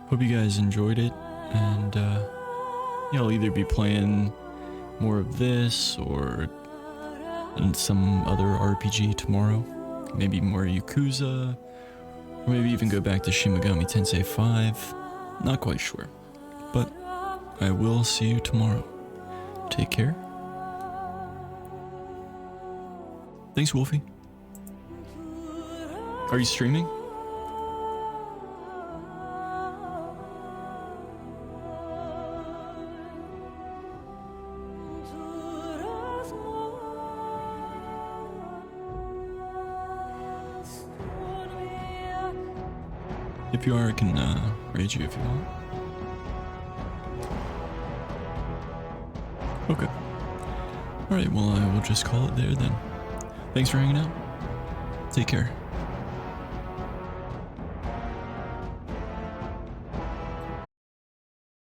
Hope you guys enjoyed it, and yeah, I'll either be playing more of this or in some other RPG tomorrow. Maybe more Yakuza, Or maybe even go back to Shin Megami Tensei 5. Not quite sure. But I will see you tomorrow. Take care. Thanks, Wolfie. Are you streaming? If you are, I can raid you if you want. Okay. Alright, well, I will just call it there then. Thanks for hanging out. Take care.